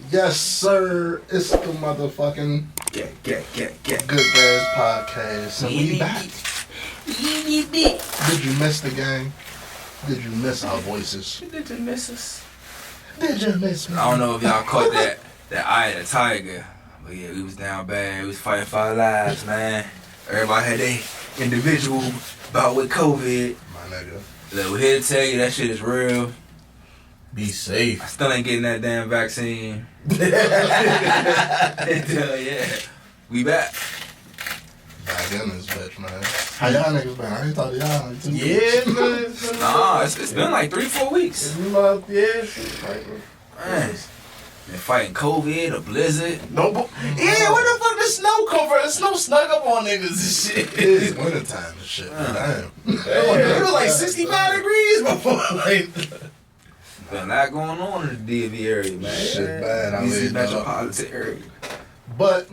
Yes, sir. It's the motherfucking Get. Good Guys Podcast. And we back. Did you miss the gang? Did you miss our voices? Did you miss us? Did you miss me? I don't know if y'all caught that eye of the tiger. But yeah, we was down bad. We was fighting for our lives, man. Everybody had their individual bout with COVID. My nigga. Look, we're here to tell you that shit is real. Be safe. I still ain't getting that damn vaccine. Hell yeah. We back. Back in this bitch, man. How y'all niggas been? I ain't talked to y'all in 2 weeks. Yeah, man. Nah, it's been like 3-4 weeks. Man. Man. Been fighting COVID, a blizzard. No, yeah, where the fuck the snow come from? The snow snuck up on niggas and shit. It's wintertime and shit, man. Damn. It was like 65 degrees before. Like, Been a lot going on in the DMV area, man. Shit bad out DC here, dog. metropolitan area. But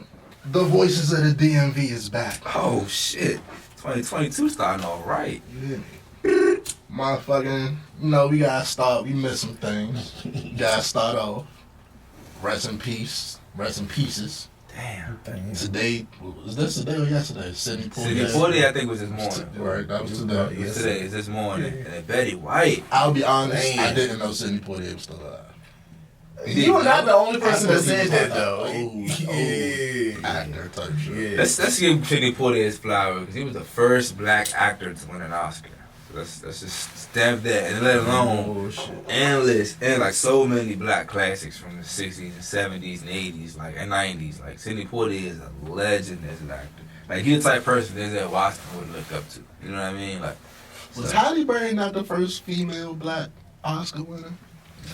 the voices of the DMV is back. Oh shit. 2022 starting off right. You hear me? Motherfucking, we gotta start. We missed some things. Gotta start off. Rest in peace. Rest in pieces. Damn. Today, was this today or yesterday? Sidney Sidney Poitier, I think, was this morning. Right, that was today. It's today. It's this morning. And then Betty White. I'll be honest, Man. I didn't know Sidney Poitier was still alive. you are not the only person I that thought he said was that, like though. Actor type shit. Yeah. Let's give Sidney Poitier his flower because he was the first black actor to win an Oscar. So let's just stamp that and let alone Oh, shit. endless and like so many black classics from the 60s and 70s and 80s like and 90s. Like Sidney Poitier is a legend as an actor. Like he's the type of person Denzel Washington would look up to. You know what I mean? Like Was so- Halle Berry not the first female black Oscar winner?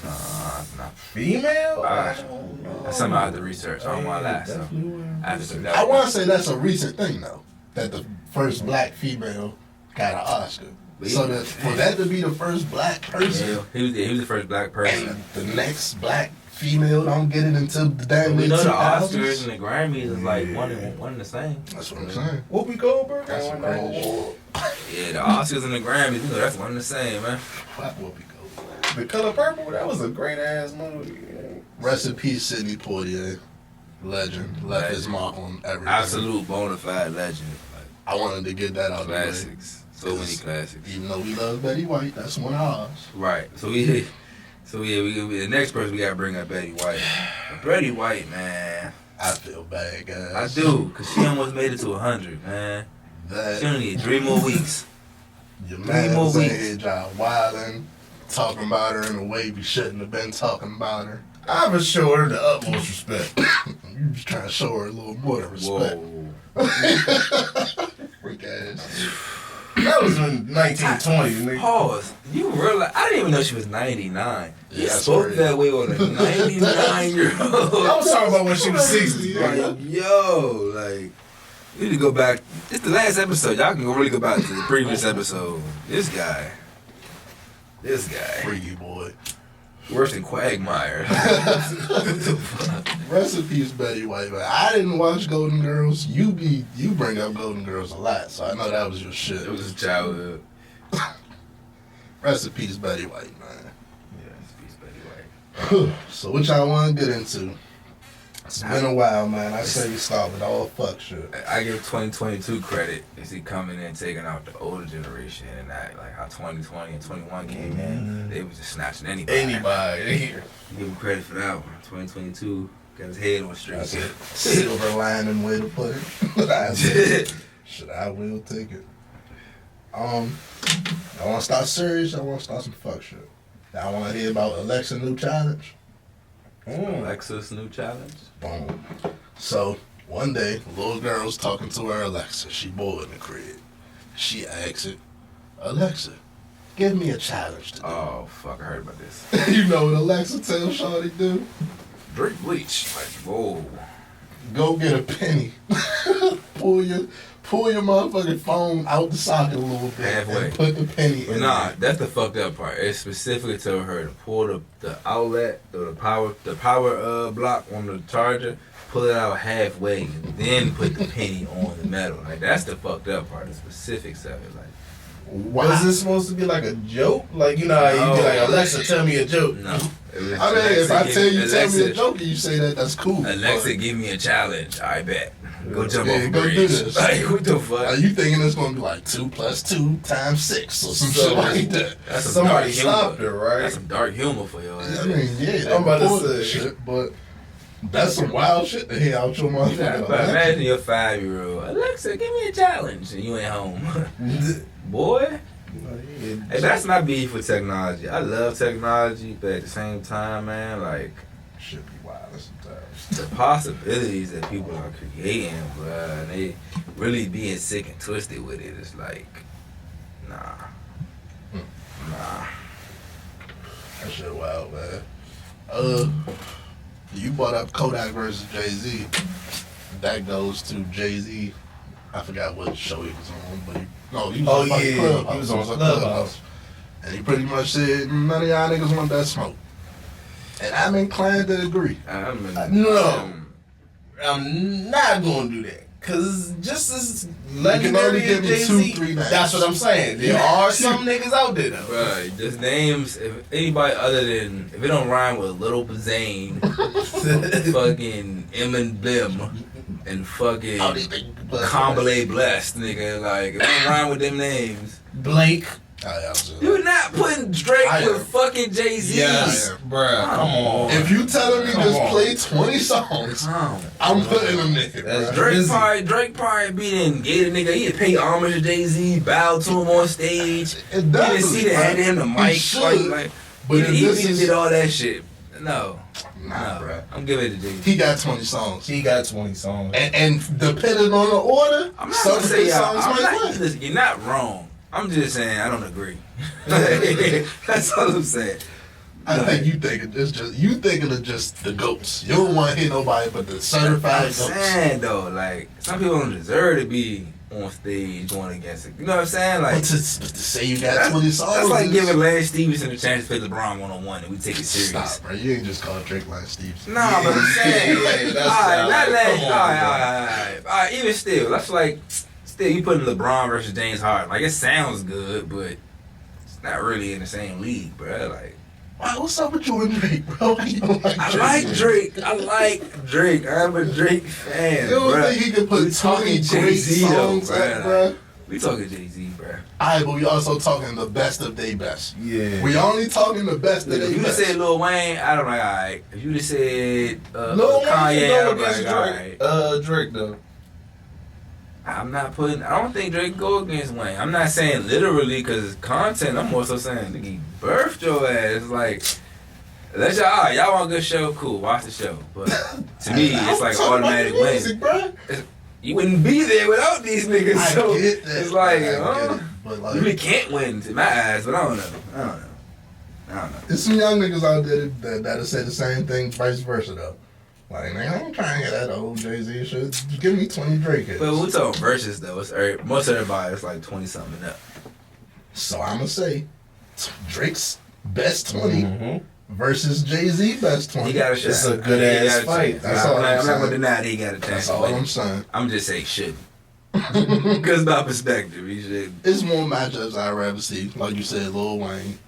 Nah. Female? I- don't know. That's something I had to research. I don't want to lie. So I have to check that I out. want to say that's a recent thing, though, that the first black female got an Oscar. So that for that to be the first black person, Yeah, he was the first black person. and the next black female don't get it until the damn We mid know the 2000s. Oscars and the Grammys is like one and the same. That's what I'm saying. Whoopi Goldberg? That's some crazy shit. Yeah, the Oscars and the Grammys, that's one and the same, man. Fuck Whoopi Goldberg. The Color Purple? That was a great ass movie. Rest in peace, Sidney Poitier, legend, left his mark on everything. Absolute bona fide legend. Like I wanted to get that out of the way. classics. So many classics. Even though we love Betty White, that's one of ours. Right. We the next person we gotta bring up Betty White. But Betty White, man, I feel bad, guys. I do, cause she almost made it to 100, man. She That only need 3 more weeks. your 3 man more was in weeks. here John wilding, talking about her in a way we shouldn't have been talking about her. I would show her the utmost respect. You just trying to show her a little more than respect. Whoa. Freak ass. That was in 1920, nigga. Pause. You realize I didn't even know she was 99. You Yeah, that's spoke crazy. that way on a 99-year-old. I was talking about when she was 60. Like, yo, like, you need to go back. It's the last episode. Y'all can really go back to the previous episode. This guy. Freaky boy. Worse than Quagmire. Rest in peace, Betty White. Man. I didn't watch Golden Girls. You bring up Golden Girls a lot, so I know that was your shit. It was his childhood. Rest in peace, Betty White, man. Yeah, peace, Betty White. So what y'all want to get into? It's been a while, man. I say you start with all fuck shit. I give 2022 credit. Is he coming in and taking out the older generation and that, like how 2020 and 21 came in, they was just snatching anybody. Anybody here. Give him credit for that one. 2022 got his head on straight. That's it. Silver lining way to put it. That's it. Shit, I will take it. I want to start serious. I want to start some fuck shit. I want to hear about Alexa new challenge. Alexa's new challenge. Boom. So one day, a little girl's talking to her Alexa. She bored in the crib. She asks it, Alexa, give me a challenge to do. Oh fuck! I heard about this. You know what Alexa tells Shawty do? Drink bleach. Like whoa. Go get a penny. pull your motherfucking phone out the socket a little bit Halfway. and put the penny But in nah, there. that's the fucked up part. It specifically told her to pull the outlet or the power block on the charger, pull it out halfway, and then put the penny on the metal. Like that's the fucked up part. The specifics of it. Like Why? Was this supposed to be like a joke? Like, you know how you be like, Alexa, tell me a joke. no, It was I mean, if Alexa, I tell you, tell me a Alexa, joke, and you say that, that's cool. Alexa, give me a challenge. I bet. Go jump Yeah, off a go do bridge. this. Like, what the Are fuck? you thinking it's gonna be like 2 + 2 × 6 or some shit like that? That's some Somebody dark humor. stopped her, right? That's some dark humor for y'all. I mean, yeah, I'm about to reported say. shit, but that's some wild shit to hear out your Yeah, motherfucker. but imagine your 5-year-old. Alexa, give me a challenge, and you ain't home. Boy. Hey, that's my beef with technology. I love technology, but at the same time, man, like, Should be wild sometimes. the possibilities that people are creating, bruh, and they really being sick and twisted with it, it's like, nah. Nah. That shit wild, man. You brought up Kodak versus Jay-Z. That goes to Jay-Z. I forgot what show he was on, but he was Oh, on fucking yeah, Clubhouse. he was It on a Clubhouse. And he pretty much said, none of y'all niggas want that smoke. And I'm inclined to agree. No. I'm not gonna do that. Cause just as legendary only as give me Jay-Z, 2-3 names. that's what I'm saying. There are some niggas out there though. Bruh, just names, if anybody other than, if it don't rhyme with Little Zane, fucking Eminem, and fucking Combale Blessed, nigga, like, if it don't rhyme with them names, Blake. you're not putting Drake I with am. fucking Jay-Z. Yes, bruh. Come on. If you telling me Come just on. play 20 songs, Come I'm putting them there. That's bruh. Drake probably be in gave the nigga, he'd pay homage to Jay-Z, bow to him on stage. It You didn't definitely, see that, bruh. handed him the He mic, should. like But if he this is- did all that shit. No, Nah, no, bruh. I'm giving it to Jay-Z. He got 20 songs. He got 20 songs. And depending on the order, I'm not some gonna of say his y'all. songs I'm might not, win. listen, you're not wrong. I'm just saying I don't agree. That's all I'm saying. I think you thinking it's just you thinking of just the goats. You don't want to hear nobody but the certified I'm goats. saying though, like some people don't deserve to be on stage going against it. You know what I'm saying? Like But to say you got 20 songs, that's like is- giving Larry Stevenson a chance to play LeBron 1-on-1 and we take it serious. Stop, bro. You ain't just call Drake like Stevenson. Nah, but I'm saying, Yeah, that's alright, not come Larry. on, Alright. Even still, that's like still you putting LeBron versus James Harden. Like it sounds good, but it's not really in the same league, bro. Like. Why, what's up with you and Drake, bro? Why you don't like I Drake? like Drake. I like Drake. I'm a Drake fan, You don't bruh. think he could put We 20 talking great Jay-Z though, songs out, bro? We talking Jay-Z, bruh. Alright, but we also talking the best of they best. Yeah. We only talking the best of If they you just best. said Lil Wayne, I don't like, alright. If you just said Lil Wayne Kanye, can go I'm against like, Drake. alright. Drake though. I'm not putting, I don't think Drake go against Wayne. I'm not saying literally because content, I'm also saying, nigga, he birthed your ass. Like, let y'all, alright, y'all want a good show? Cool, watch the show. But to me, it's like automatic win. music, bro. You wouldn't be there without these niggas. I So get that. it's like, I get it, but you like, really can't win to my eyes, but I don't know. there's some young niggas out there that'll say the same thing, vice versa though. Like, man, I ain't trying to hear that old Jay-Z shit. Just give me 20 Drake hits. But when we talk verses though, it's most everybody it's like 20 something up. So I'ma say Drake's best 20 versus Jay-Z best 20. He got a shot. It's a good He ass got a fight. chance. That's I'm all not, I'm I'm not gonna saying. deny that he got a chance. That's to all win. I'm saying. I'm just saying shouldn't. Because by perspective, he should. It's more matchups I'd rather see. Like you said, Lil Wayne.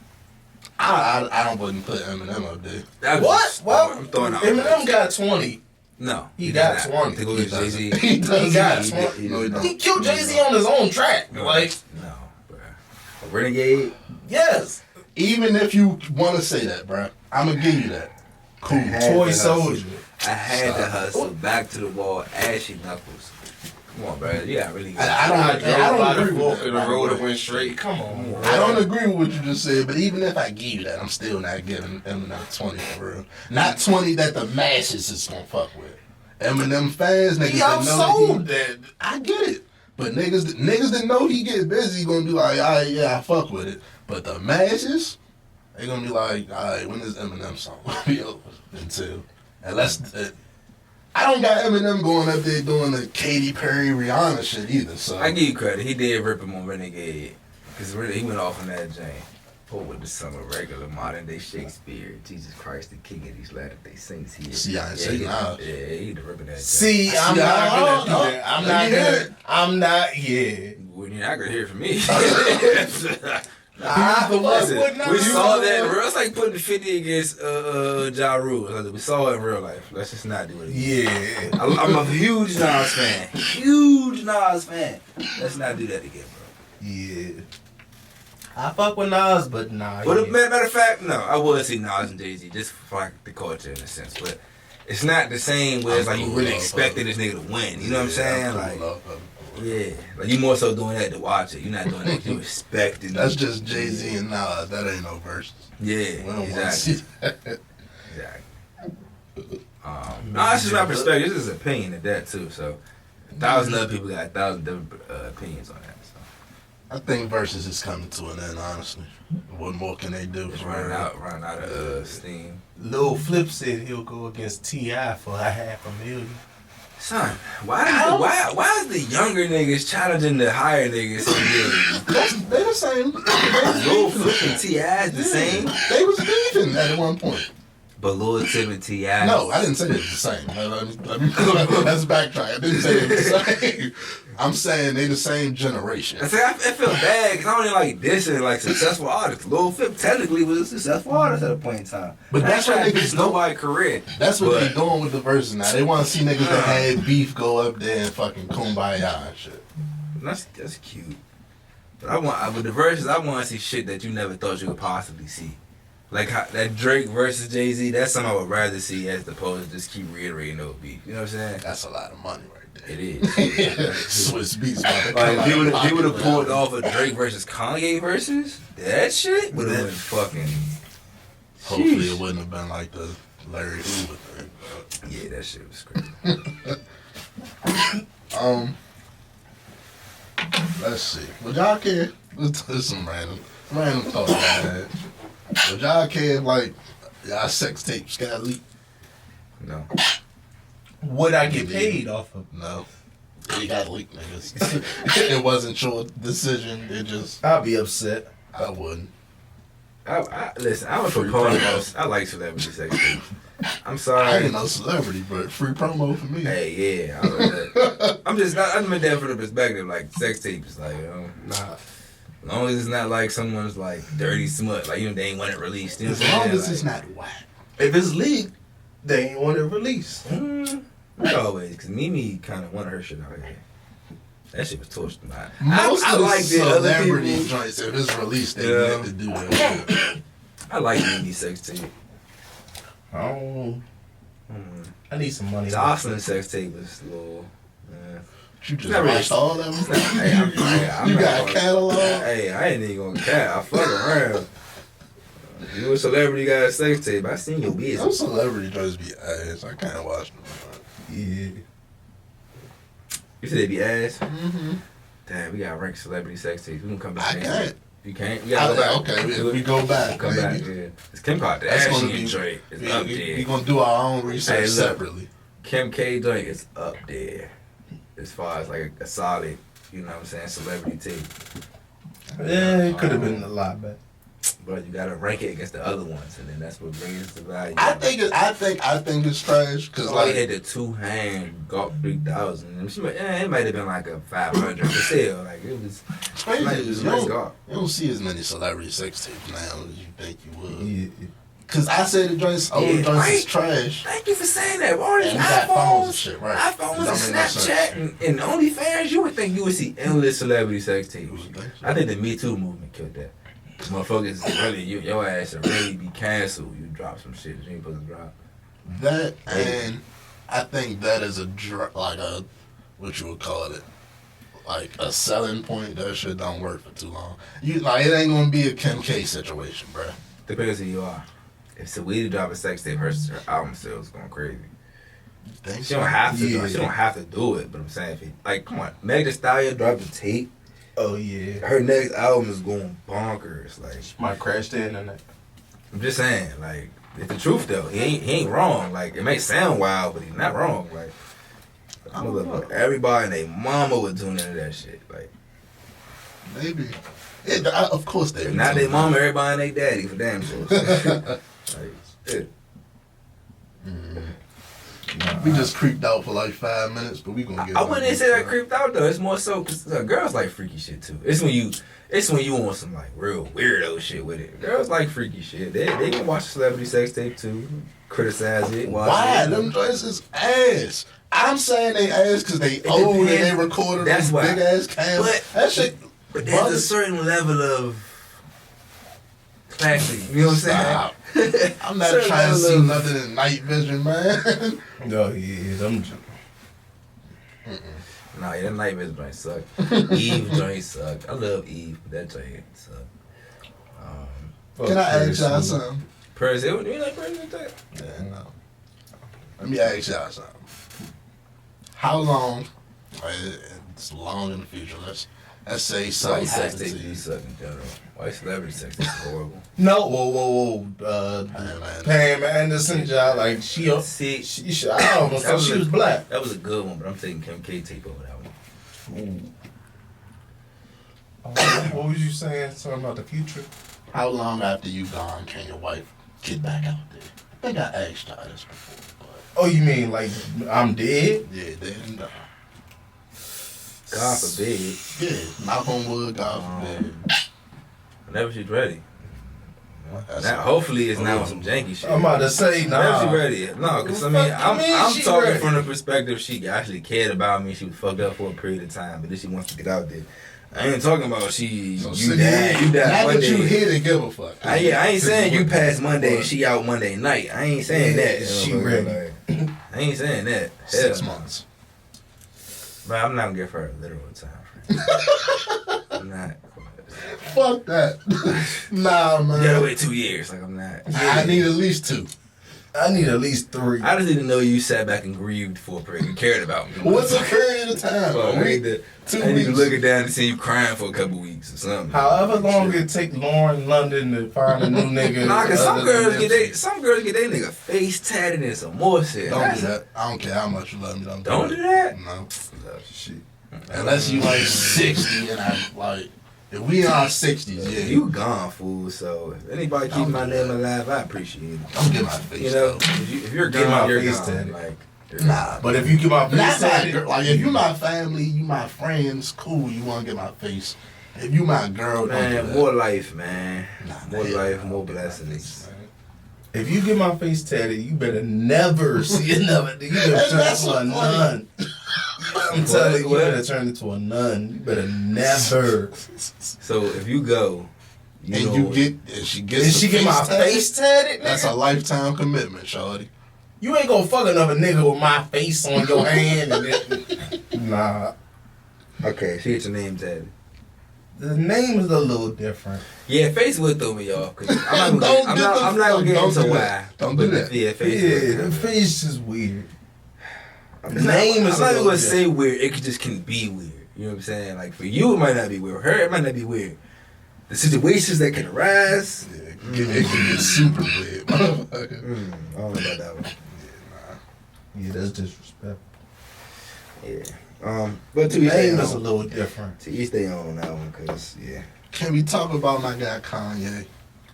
I wouldn't put Eminem up there. That What? was- Well, I'm throwing out. Eminem got 20. No, He did got not. 20. To go against Jay Z. He does. He got He 20. did. No, he don't. He killed Jay-Z on his own track. Like, no, bro. A Renegade. yes. Even if you want to say that, bro, I'm gonna give you that. Cool. Toy Soldier. I had to Stop. hustle back to the wall, ashy knuckles. Come on, bro. You got really. I don't agree with that. in the by the road way. and went straight. Come on. I don't agree with what you just said, but even if I give you that, I'm still not giving Eminem 20 for real. Not 20 that the masses is gonna fuck with. Eminem fans, niggas He that know outsold that. I get it. But niggas that know he get busy gonna be like, alright, yeah, I fuck with it. But the masses, they gonna be like, alright, when is Eminem song gonna be over? Until, unless, I don't got Eminem going up there doing the Katy Perry, Rihanna shit either, so. I give you credit. He did rip him on Renegade. Because really, he went off on that Jane. Poet with the summer, regular, modern day Shakespeare. Jesus Christ, the king of these latter-day saints. He is. See, I ain't yeah, say he nah. Yeah, he the ripping that. See, See, I'm I not agree gonna with do that. that. I'm Let not me hear gonna. it. I'm not. Yeah. Well, you're not gonna hear it from me. We saw that in real. It's like putting 50 against Ja Rule. We saw it in real life. Let's just not do it again. Yeah. I'm a huge Nas fan. Huge Nas fan. Let's not do that again, bro. Yeah. I fuck with Nas, but nah. But matter of fact, no, I would see Nas and Jay-Z just for like the culture in a sense, but it's not the same where it's like you really expected this nigga to win. You know what I'm saying? Like, yeah, like you more so doing that to watch it. You're not doing that. You expecting. That's just Jay-Z and Nas. That ain't no verses. Yeah, We don't want to exactly. see that. Exactly. No, that's just my perspective. This is an opinion at that too. So, 1,000 other people got 1,000 different opinions on that. So, I think verses is coming to an end. Honestly, what more can they do? it's running out of steam. Lil Flip said he'll go against T.I. for $500,000. Son, why is the younger niggas challenging the higher niggas? They the same. Lil Flip and T.I. is the same, They was beefing at one point. but Lil Tip and T.I. No, I didn't say they was the same. Let's backtrack. I didn't say they was the same. I'm saying they the same generation. I feel bad because I don't even like dissing like successful artists. Lil Flip technically was a successful artist at a point in time. But that's what trying to niggas diss do. nobody's career. That's what But- they doing with the verses now. They want to see niggas that had beef go up there and fucking kumbaya and shit. That's cute. But with the verses, I want to see shit that you never thought you could possibly see. Like that Drake versus Jay-Z, that's something I would rather see as opposed to just keep reiterating no beef. You know what I'm saying? That's a lot of money right there. It is. Swiss Beats about to come Like out. if he would have pulled off a Drake versus Kanye versus, that shit would have been fucking. Hopefully Sheesh. it wouldn't have been like the Larry Hoover thing. Yeah, that shit was crazy. Let's see. Would y'all care? This is some random thought I had. Would y'all care if like y'all sex tapes got leaked? No. Would I get paid off of? No. It got leaked, niggas. It wasn't your decision. It just I'll be upset. I wouldn't. Listen, I'm a proponent of. I like celebrity sex tapes. I'm I sorry. ain't no celebrity, but free promo for me. Hey, yeah. I love that. I'm just not. I'm there for the perspective. Like sex tapes, like Nah. as long as it's not like someone's like dirty smut, like they ain't want it released. You know As what I'm long saying? as it's Like, not whack. If it's leaked, they ain't want it released. Not always, because Mimi kind of wanted her shit out here. That shit was torched. Most I of the like the other celebrity people. joints, if it's released, they Yeah. meant to do that. I like Mimi sex tape. I don't. I need some money. Jocelyn sex tape was a little. You just Not really. watched all of them. Hey, I'm You not got a gonna- catalog. Hey, I ain't even gonna cap. I fuck around. You a celebrity got a sex tape. I seen your Some business. celebrity joints be ass. I can't watch them. Yeah. You said they be ass? Mm-hmm. Damn, we gotta rank celebrity sex tapes. We gonna come back. I next can't. week. You can't? We gotta go back. Okay, we go back. Come back, maybe. yeah. It's Kim That's Kardashian gonna be- Drake. It's We up there. gonna do our own research Hey, look. separately. Kim K Drake is up there. As far as like a solid, you know what I'm saying, celebrity tape. Yeah, it could have been a lot better. But you gotta rank it against the other ones, and then that's what brings the value. I think it's trash because Somebody like had the 2-hand Gawk 3000. It might have been like a 500, but still, like it was. crazy. Like, it is was you, nice don't, Gawk. you don't see as many celebrity sex tapes now as you think you would. Yeah. Cause I say the joints, old Yeah, joints right. is trash. Thank you for saying that. All these And we got phones and iPhones, shit, right? iPhones Don't and make no sense. Snapchat and OnlyFans, you would think you would see endless celebrity sex tapes. You would think so. I think the Me Too movement killed that. Motherfuckers really, your ass would really be canceled. You drop some shit that you ain't supposed to drop. That and I think that is like a what you would call it, like a selling point. That shit don't work for too long. You like it ain't gonna be a Kim K situation, bruh. Depends who you are. If Saweetie drop a sex tape, her album sales going crazy. Think She so? don't have to. Yeah. She don't have to do it. But I'm saying, if it, like, come on, Meg Thee Stallion dropped a tape. Oh yeah. Her next album is going bonkers. Like, Might crash the internet. I'm just saying, like, it's the truth though. He ain't wrong. Like, it may sound wild, but he's not wrong. Like, I don't know. everybody and their mama would tune into that shit. Like, Maybe. Of course they. if not their mama, everybody and their daddy for damn sure. Like, yeah. Nah. We just creeped out for like 5 minutes, but we gonna get. I wouldn't say that creeped out though. It's more so because girls like freaky shit too. It's when you want some like real weirdo shit with it. Girls like freaky shit. They can watch a celebrity sex tape too, criticize it. Why? Them joints is ass. I'm saying they ass because they old and they recorded that's on why. big ass cam. That shit. But there's a certain level of classy. You know what I'm saying? Stop. I'm not trying to see nothing in night vision, man. No, yeah, them. Nah, yeah, that night vision joint suck. Eve joint suck. I love Eve, but that joint suck. Can I ask y'all something? Paris Hilton, you like Paris Hilton? Yeah, no. Let me ask y'all something. How long? It's long in the future. Let's say something happens to you. Suck in general. White celebrity sex is horrible. No, whoa. Pam Anderson, job like she I almost thought she was black. That was a good one, but I'm taking Kim K tape over that one. What was you saying? Something about the future? How long after you gone can your wife get back out there? I think I asked y'all this before, Oh, you mean like I'm dead? but yeah, dead and done. God forbid. Yeah, knock on wood, God forbid. Whenever she's ready. That's Now, hopefully it's not on some janky shit. I'm about to say, Whenever nah. she ready. No, because I'm she talking ready. from the perspective she actually cared about me. She was fucked up for a period of time, but then she wants to get out there. I ain't talking about So you see, died not that Monday. you here to give a fuck. I ain't saying you passed Monday and she out Monday night. I ain't saying Yeah, that. she You know, ready. like, I ain't saying that. 6 Hell no. months. But I'm not gonna give her a literal time frame. I'm not. Fuck that. Nah, man. You gotta wait 2 years. Like I'm not. I need at least 2. I need at least 3. I just didn't know you sat back and grieved for a period. You cared about me. What's a period of time? Well, A I week? need to, 2 I need to weeks? look it down and see you crying for a couple weeks or something. However long it take Lauren London to find a new nigga. Nah, cause some other than girls Nipsey. get their nigga face tatted and some more shit. Don't do that. I don't care how much you love me. Don't do that. No. Shit. Unless you like 60 and I like, if we in our 60s, yeah. You gone, fool. So if anybody keep my name alive, I appreciate it. Don't get my face. You know, though. if you're Get my gone, you're face gone. tatted. Like, Nah, But if you get my face not my tatted, girl. Like if you my family, you my friends, cool. You want to get my face. If you my girl, don't do man, that. more life, man. Nah, More man, life, nah, more don't get my blessings. face, man. if you get my face tatted, you better never see another nigga. You better turn That's into a so nun. I'm telling you, you What? better turn into a nun. You better never. So if you go, And know, you get, and she gets Did the she get my tatted, face tatted, nigga? That's a lifetime commitment, shawty. You ain't gonna fuck another nigga with my face on your hand. And then, nah. Okay, she get your name tatted. The name is a little different. Yeah, face would throw me off. Cause I'm not Don't gonna get the I'm not gonna get fuck- into don't do why. that. Don't do But that. Yeah, face. Yeah, would- the face is weird. I'm The not- name is I'm a not even little gonna say weird. It could just can be weird. You know what I'm saying? Like for you, it might not be weird. For her, it might not be weird. The situations that can arise. Yeah, it can get super weird, motherfucker. I don't know about that one. Yeah, that's disrespectful. Yeah. But The to each their name is a own. little different. To each their own on that one, cause yeah. Can we talk about my guy Kanye?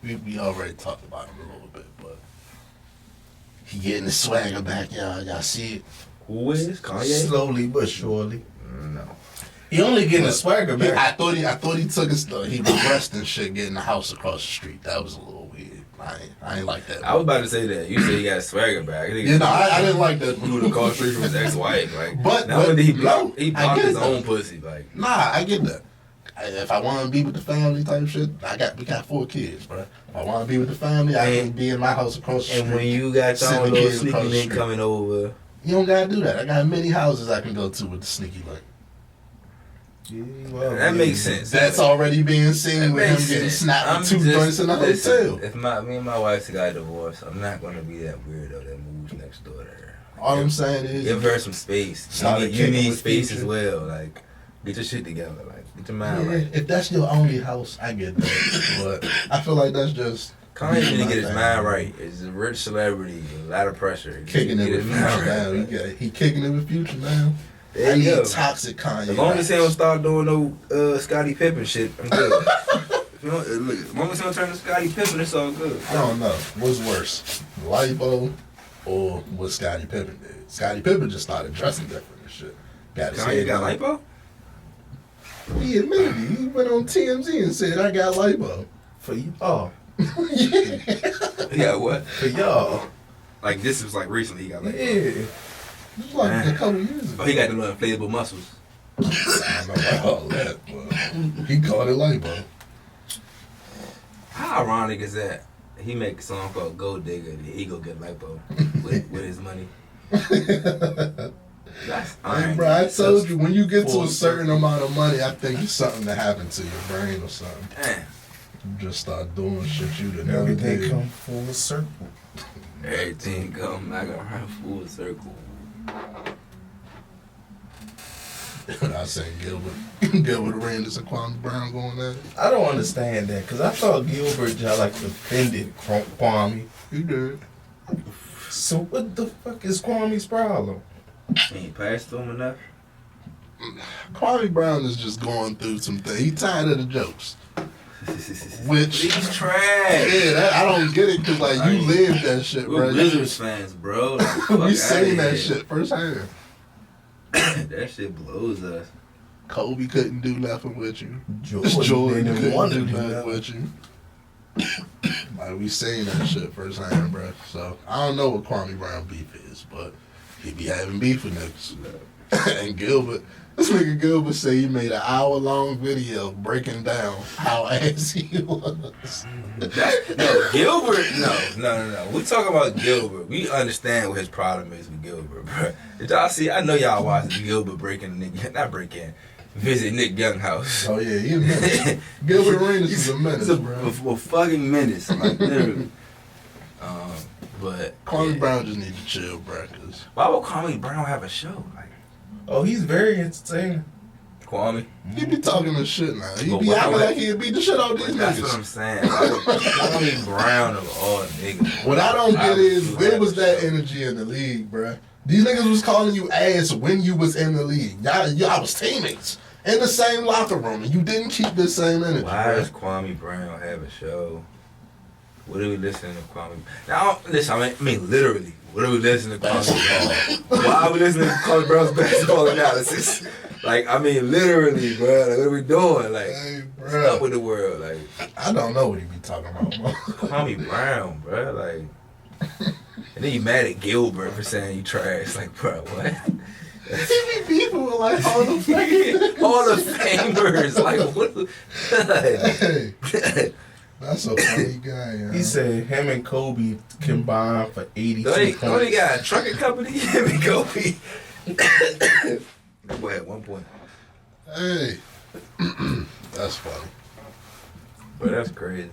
We already talked about him a little bit, but he getting the swagger back, y'all. Y'all see it? Who is Kanye? Slowly but surely. No. He only getting the swagger He- back. I thought he took his stuff. He regressed and shit, getting the house across the street. That was a little weird. I ain't like that. I was about to say that. You said he got swagger back. You know, I didn't like that. Moved across the street from his ex-wife. Like, But- not only did he block, no, he I blocked get his that. own pussy. Like, Nah, I get that. If I want to be with the family type shit, we got 4 kids, bro. If I want to be with the family, I can be in my house across the street. and when you got your Send own the little kids sneaky across the link street. coming over, You don't gotta do that. I got many houses I can go to with the sneaky link. that makes sense. That's already being seen That with him makes getting sense. snapped I'm with 2 just- joints in the listen, hotel. If me and my wife got divorced, I'm not gonna be that weirdo that moves next door to her. All I'm saying is, Give her some space. Started You kicking need with space Future. as well. Like, get your shit together. Like, get your mind yeah, right. if that's your only house, I get that. But I feel like that's just Kanye need to my get his thing. mind right. He's a rich celebrity, a lot of pressure. Kicking it Get with his Future mind now. right. He kicking it with Future now. There I you need go. toxic Kanye. As long as he don't rappers. start doing no Scottie Pippen shit, I'm good. If you don't, look, as long as he don't turn to Scottie Pippen, it's all good. I don't know. What's worse, Lipo or what Scottie Pippen did. Scottie Pippen just started dressing different and shit. Got his Kanye head got done. lipo? He admitted it. He went on TMZ and said, I got lipo. For y'all. Yeah, what? For y'all. Like this was like recently he got lipo. Yeah. It was like a couple years ago. Oh, he got the little inflatable muscles. I don't know about all that, but he called it lipo. How ironic is that? He make a song called Gold Digger and he go get lipo with his money. That's Hey, bro, I told you, when you get to a certain amount of money, I think it's something that happened to your brain or something. Damn. You just start doing shit you done never Everything did. come full circle. Everything come back around full circle. I seen Gilbert Arenas and Kwame Brown going at it. I don't understand that because I thought Gilbert just like defended Kwame. He did. So what the fuck is Kwame's problem? He ain't passed to him enough. Kwame Brown is just going through some things. He tired of the jokes. Which, He's trash. yeah, I don't get it because, like, you lived that shit, bro. We're Wizards fans, bro. Like, fuck We seen outta that here. shit firsthand. That shit blows us. Kobe couldn't do nothing with you. Jordan Jordan didn't couldn't want do to do nothing that. with you. Like, we seen that shit firsthand, bro. So, I don't know what Kwame Brown beef is, but he be having beef with niggas. And Gilbert, this nigga Gilbert say he made an hour-long video breaking down how ass he was. No, Gilbert, no. We talking about Gilbert. We understand what his problem is with Gilbert, bro. Did y'all see? I know y'all watched Gilbert visit Nick Young house. Oh, yeah, he a menace. Gilbert Arenas is a menace, He's bro. a fucking menace, like literally. But Kwame yeah. Brown just need to chill, bro, because Why would Kwame Brown have a show? Like Oh, he's very entertaining. Kwame. he be talking this shit now. He But be why acting would- like he'd beat the shit out of these That's what I'm niggas. saying. Like, Kwame Brown of all niggas. What I don't get is, would where have was a that show. energy in the league, bruh? These niggas was calling you ass when you was in the league. Y'all was teammates in the same locker room, and you didn't keep this same energy, Why does bruh. Kwame Brown have a show? What are we listening to Kwame? Now, listen, I mean literally. What are we listening to Kwame Brown? Why are we listening to Kwame Brown's basketball analysis? Like, I mean, literally, bro. Like, what are we doing? Like, Hey, what's up with bruh. the world? Like, I don't know what he be talking about, bro. Kwame Brown, bro. Like, and then you mad at Gilbert for saying you trash. Like, bro, what? He be beefing with like all the fucking All the famers. Like, what? Hey, that's a funny guy, yeah. He said him and Kobe combined for 82 Don't he points. got a trucking company? Him and Kobe. Boy, at one point. Hey, that's funny. But that's crazy.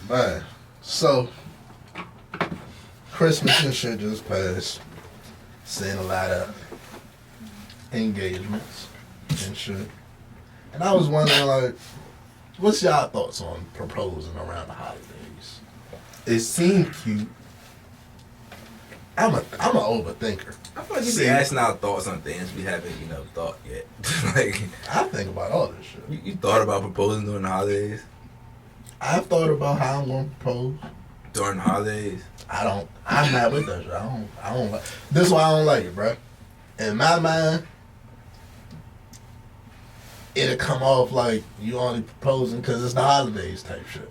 Man, so Christmas and shit just passed. Seeing a lot of engagements and shit. And I was wondering, like, what's y'all thoughts on proposing around the holidays? It seemed cute. I'm a overthinker. I feel like you be asking our thoughts on things we haven't, thought yet. Like, I think about all this shit. you thought about proposing during the holidays? I've thought about how I'm gonna propose. During the holidays? I'm not with that shit. I don't like. This is why I don't like it, bro. In my mind, it'll come off like you only proposing because it's the holidays type shit.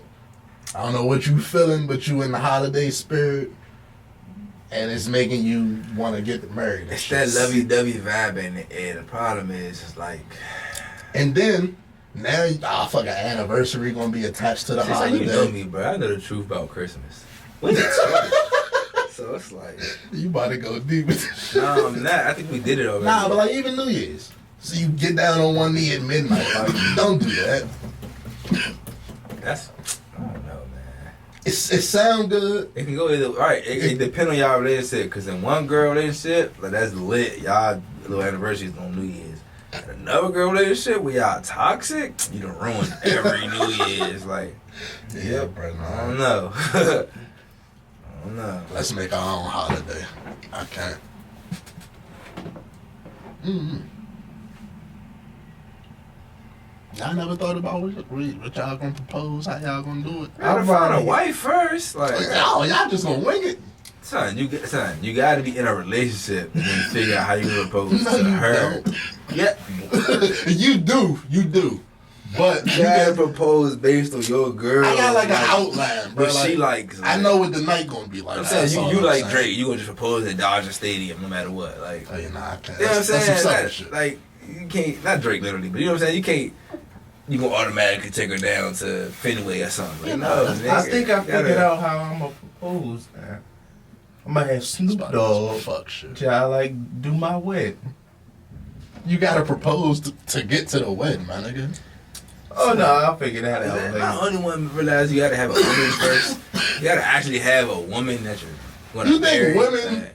I don't know what you feeling, but you in the holiday spirit, and it's making you want to get married. and It's shit. that lovey-dovey vibe in the air. The problem is, it's like, And then now, fucking anniversary gonna be attached to the it's like holiday. you know me, bro. I know the truth about Christmas. When it's so it's like, You about to go deep with this shit. no, I'm not. I think we did it already. Nah, but like even New Year's. So you get down on one knee at midnight. Like, don't do that. That's, I don't know, man. It sound good. It can go either. All right, it depends on y'all relationship. Because in one girl relationship, like that's lit. Y'all little anniversaries on New Year's. In another girl relationship where y'all toxic, you done ruined every New Year's. Like, Yeah, bro. I don't know. I don't know. Let's make our own holiday. I can't. Mm-hmm. Y'all never thought about what y'all gonna propose, how y'all gonna do it? Gotta find a wife first. Like, Oh, y'all just gonna wing it? son, you gotta be in a relationship and then figure out how you propose No, to you her. don't. Yeah, you do. But you gotta propose based on your girl. I got like an outline, bro. But she likes. I know what the night gonna be like. I'm That's saying all you I'm like saying. Drake, you gonna just propose at Dodger Stadium no matter what. Like, Oh, yeah, nah, I can't. you know what I'm That's some saying? selfish That- shit. like, you can't, not Drake literally, but you know what I'm saying? You can't, you gonna automatically take her down to Fenway or something. Like, no, I nigga, think I you gotta- figured out how I'm gonna propose. Man. I'm gonna have Snoop Fuck Dogg. shit. Y'all like do my wedding. You gotta propose to get to the wedding, my nigga. Oh no, I'll figure that out Am I the later. only one realize you gotta have a woman first? You gotta actually have a woman that you're gonna You think marry. women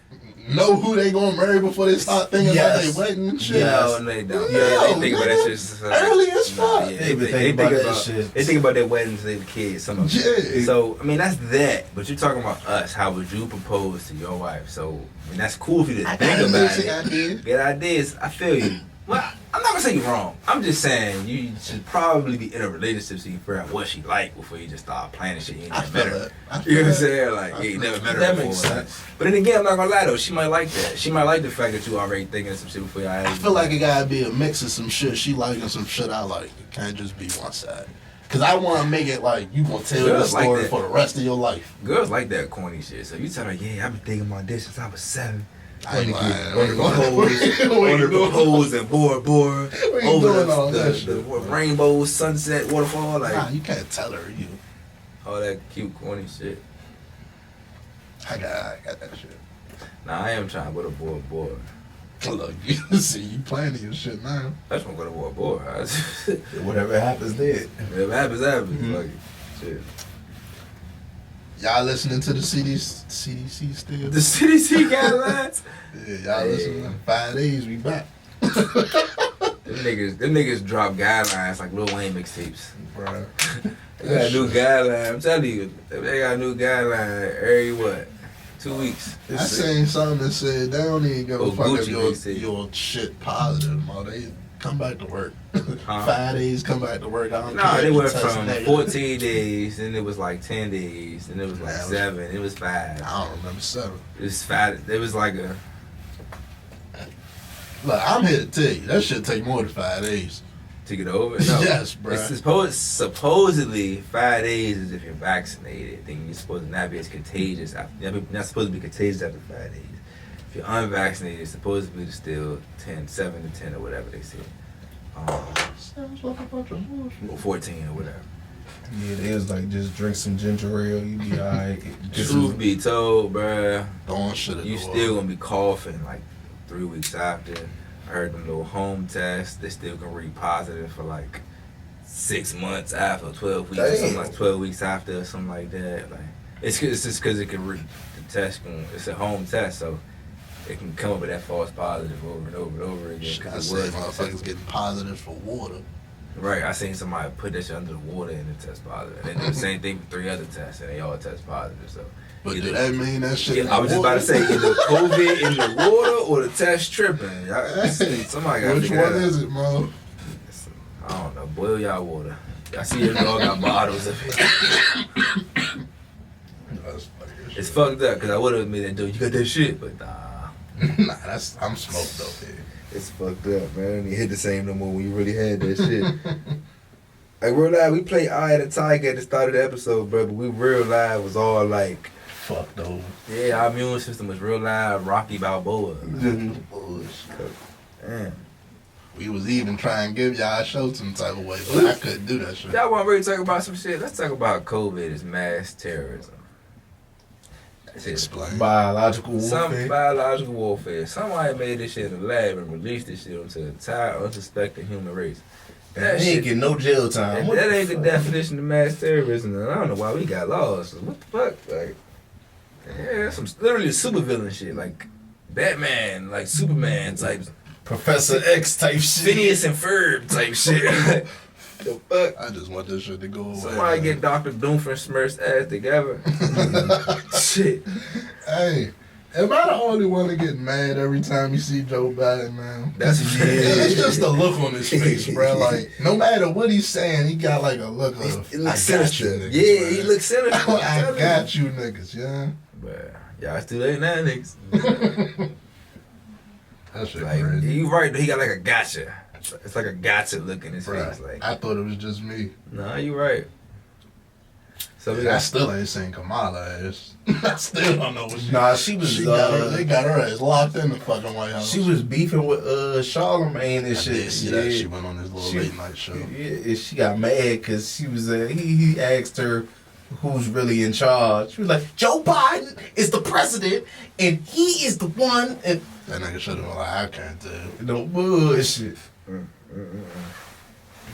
know who they gonna marry before they start thinking Yes. about their wedding and shit? No, they don't. No, Yeah, they think about that nigga. shit. Early as fuck. Yeah, They be thinking about that shit. They think about their weddings when they were kids. Some of them. Yeah. So I mean that's that. But you're talking about us. How would you propose to your wife? So I mean that's cool for you to I think got about basic it. ideas. Get ideas. I feel you. Well, I'm not gonna say you're wrong. I'm just saying you should probably be in a relationship so you figure out what she like before you just start planning shit. You ain't I never feel met her. that. I You feel know what I'm that. saying? Like, you ain't never met her That before. makes sense. But then again, I'm not gonna lie though. She might like that. She might like the fact that you already thinking of some shit before y'all. I feel like it gotta be a mix of some shit she like and some shit I like. It can't just be one side. Cause I wanna make it like you gonna tell the Girls like story that. for the rest of your life. Girls like that corny shit. So you tell her, yeah, I've been thinking about this since I was 7. I ain't lying. On the propose and Bora Bora We ain't over doing all the that shit. rainbow, sunset, waterfall, like Nah, you can't tell her you. all that cute corny shit. I got that shit. Nah, I am trying to go to Bora Bora. Look, you see, you planning your shit now. I just want to go to Bora Bora. Whatever happens, did. If it happens, happens. Mhm. Like, shit. Y'all listening to the CDC still? The CDC guidelines. Yeah, y'all Hey. listening. 5 days, we back. Them niggas drop guidelines like Lil Wayne mixtapes. Bruh. They got a new guideline. I'm telling you, they got a new guideline every what? 2 weeks. I seen something that said they don't even give a Oh, fuck if Gucci mixtape. your shit positive, man. They come back to work. Huh? 5 days, come back to work. I don't Nah, care they if you went test from negative. 14 days, then it was like 10 days, then it was like Nah, it was- 7, it was 5. I don't remember 7. It was 5. It was like a. Look, I'm here to tell you, that shit take more than 5 days. To get over it? No. Yes, bruh. It's supposedly 5 days is if you're vaccinated. Then you're supposed to not be as contagious. You're not supposed to be contagious after 5 days. If you're unvaccinated, it's supposed to be still 7 to 10 or whatever they say. Sounds like a bunch of bullshit. Or 14 or whatever. Yeah, they was like, just drink some ginger ale, you be alright. Truth be told, bruh, Throwing shit at you the wall. still gonna be coughing like 3 weeks after. I heard them little home tests. They still gonna read positive for like 6 months after, 12 weeks, or something Damn. like 12 weeks after, or something like that. Like it's just because it can the test can, it's a home test, so it can come up with that false positive over and over and over again. Shit, I Because say it was motherfuckers getting positive for water. right. I seen somebody put that shit under the water and it test positive, and they did the same thing for 3 other tests, and they all test positive. So. But either- do that mean that shit? Yeah, in I was the just about to say water? either COVID in the water or the test tripping. Hey, Somebody got to which figure one that out. is it, Mo? I don't know. Boil y'all water. I see you all got bottles of it. That's funny as It's shit. fucked up because I would have admitted, dude, you got that shit, but nah. Nah, I'm smoked up here. It's fucked up, man. You hit the same no more when you really had that shit. Like, real live, we played Eye of the Tiger at the start of the episode, bro, but we real live was all like, Fuck those. yeah, our immune system was real live Rocky Balboa. Bullshit. Man. We was even trying to give y'all a show some type of way, but I couldn't do that shit. Y'all want to really talk about some shit? Let's talk about COVID as mass terrorism. That shit- Explain. Biological Some warfare. biological warfare. Somebody made this shit in the lab and released this shit onto the entire unsuspecting human race. That They ain't shit, getting no jail time. What that the ain't the fuck? definition of mass terrorism. And I don't know why we got lost. What the fuck? Like, yeah, that's some literally supervillain shit. Like Batman, like Superman type, Professor X type shit. Phineas and Ferb type shit. The fuck? I just want this shit to go away. Somebody get Dr. Doomfist Smurf's ass together. Shit. Hey, Am I the only one to get mad every time you see Joe Biden now? That's It's just the look on his face, bro. Like, no matter what he's saying, he got like a look of, He I looks got you sinister. niggas. Yeah, man. he looks sinister. I got you niggas, yeah. But y'all it's too late now, niggas. That shit Like, crazy. you right, he got like a gotcha. It's like a gotcha look in his Bruh, face. Like, I thought it was just me. nah, you right. So we I got still ain't seen Kamala ass. I still don't know what she. Nah, she was. She got her, they got her ass locked in the fucking White House. She was beefing with Charlamagne and I shit. did see that. She went on this little late night show. Yeah, she got mad because she was. He asked her who's really in charge. She was like, Joe Biden is the president, and he is the one. And That nigga should have been like, I can't tell. no bullshit.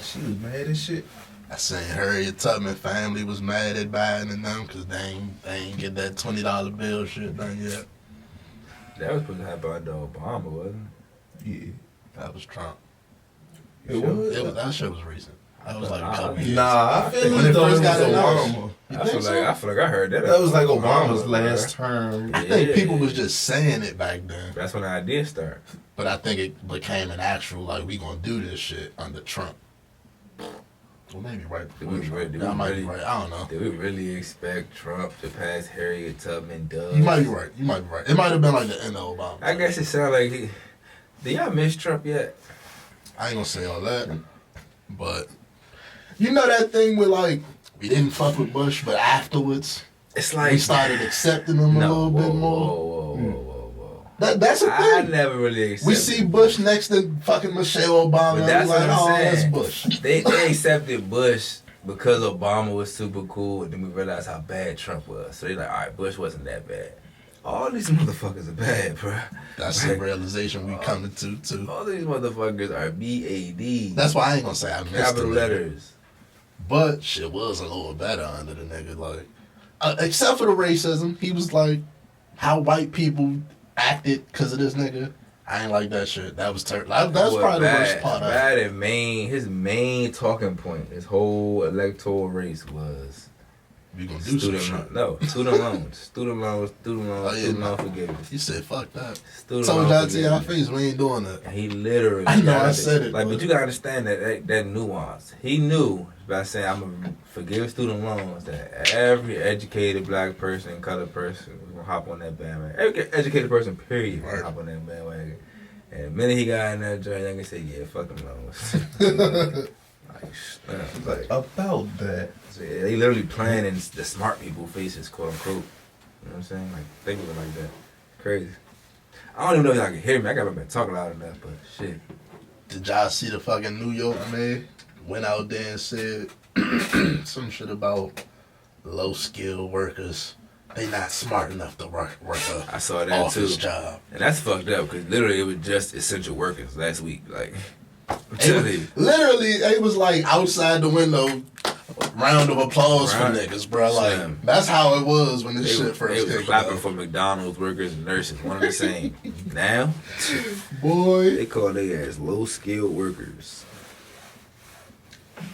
She was mad as shit. I seen Harriet Tubman family was mad at Biden and them because they ain't get that $20 bill shit done yet. that was supposed to happen under Obama, wasn't Yeah, That was Trump. it was. That shit was recent. That was like a couple years. Nah, I feel When like it though first it got was announced. Obama. You I think feel so? like I heard that. That was like Obama's Obama, last bruh. term. I think Yeah. people was just saying it back then. That's when the idea started. But I think it became an actual, like, we gonna do this shit under Trump. Well, maybe right Did before we Trump. really- Yeah, I might be really- right. I don't know. Did we really expect Trump to pass Harriet Tubman Doug? You might be right. You might be right. It might have been like the end of Obama. I guess it sounded like he. Do y'all miss Trump yet? I ain't gonna say all that. But you know that thing where, like, we didn't fuck with Bush, but afterwards It's like we started accepting him a little whoa, bit more. Whoa. That's the I thing. never really accepted. We see Bush next to fucking Michelle Obama. But And that's we're like, what I'm oh, saying. that's Bush. They accepted Bush because Obama was super cool, and then we realized how bad Trump was. So they like, all right, Bush wasn't that bad. All these motherfuckers are bad, bro. That's the realization we coming to too. All these motherfuckers are BAD. That's why I ain't gonna say I missed capital the letters. But shit was a little better under the nigga, like, except for the racism. He was like, how white people acted because of this nigga. I ain't like that shit. That was terrible. That's Well, probably the bad, worst part of it. bad and his main talking point, his whole electoral race was We gonna do some student shit. loans. No, student loans. Student loan forgiveness. You said fuck that. Student Told loan y'all to your forgiveness. face, we ain't doing that. And he literally. I know, I got said it, Like, but- but you gotta understand that nuance. He knew by saying, "I'm gonna forgive student loans," that every educated black person, colored person, was gonna hop on that bandwagon. Every educated person, period, was Right. gonna hop on that bandwagon. And the minute he got in that joint, they can say, "Yeah, fuck them loans." like, About that. so they literally playing in the smart people faces, quote unquote. You know what I'm saying? Like, think of it like that. Crazy. I don't even know if y'all can hear me. I gotta been talking loud enough, but shit. Did y'all see the fucking New York man went out there and said some shit about low skilled workers? They not smart enough to work I saw a that office too. job. And that's fucked up because literally it was just essential workers last week. Like, I'm telling you. Literally, it was like outside the window, round of applause Right. for niggas, bro. Like, Slim. that's how it was when this They shit was first came clapping out. for McDonald's workers and nurses, one and the same. Now, Boy, they call their ass low skilled workers.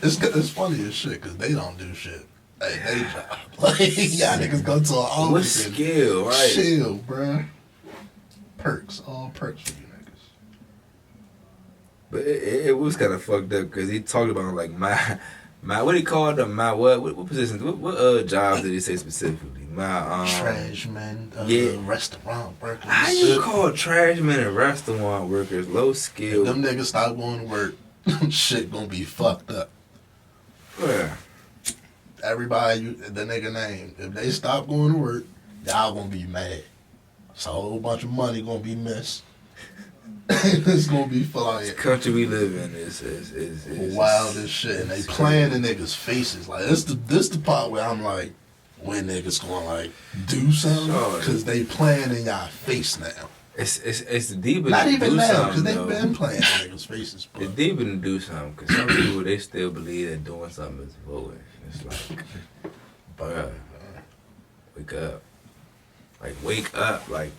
it's funny as shit because they don't do shit. They job. Like, y'all niggas go to an office What and skill, right? chill, bruh. Perks, all perks for you niggas. But it was kind of fucked up because he talked about like my what he called them, my what positions, what jobs did he say specifically? My Trash men, yeah. restaurant workers. How you call trash men and restaurant workers low If skilled? them niggas stop going to work, shit gonna be fucked up. Where? Everybody, the nigga name, if they stop going to work, y'all gonna be mad. So a whole bunch of money gonna be missed. It's gonna be The flying. country we live in is Wild as shit, and they playing in niggas' faces. Like this the part where I'm like, when niggas gonna like do something? Sure. Cause they playing in y'all face now. It's deeper Not than even do now, cause something. they though. been playing in niggas' faces. It's But deeper than do something because some people they still believe that doing something is voting. It's like, bruh, wake up, like wake up, like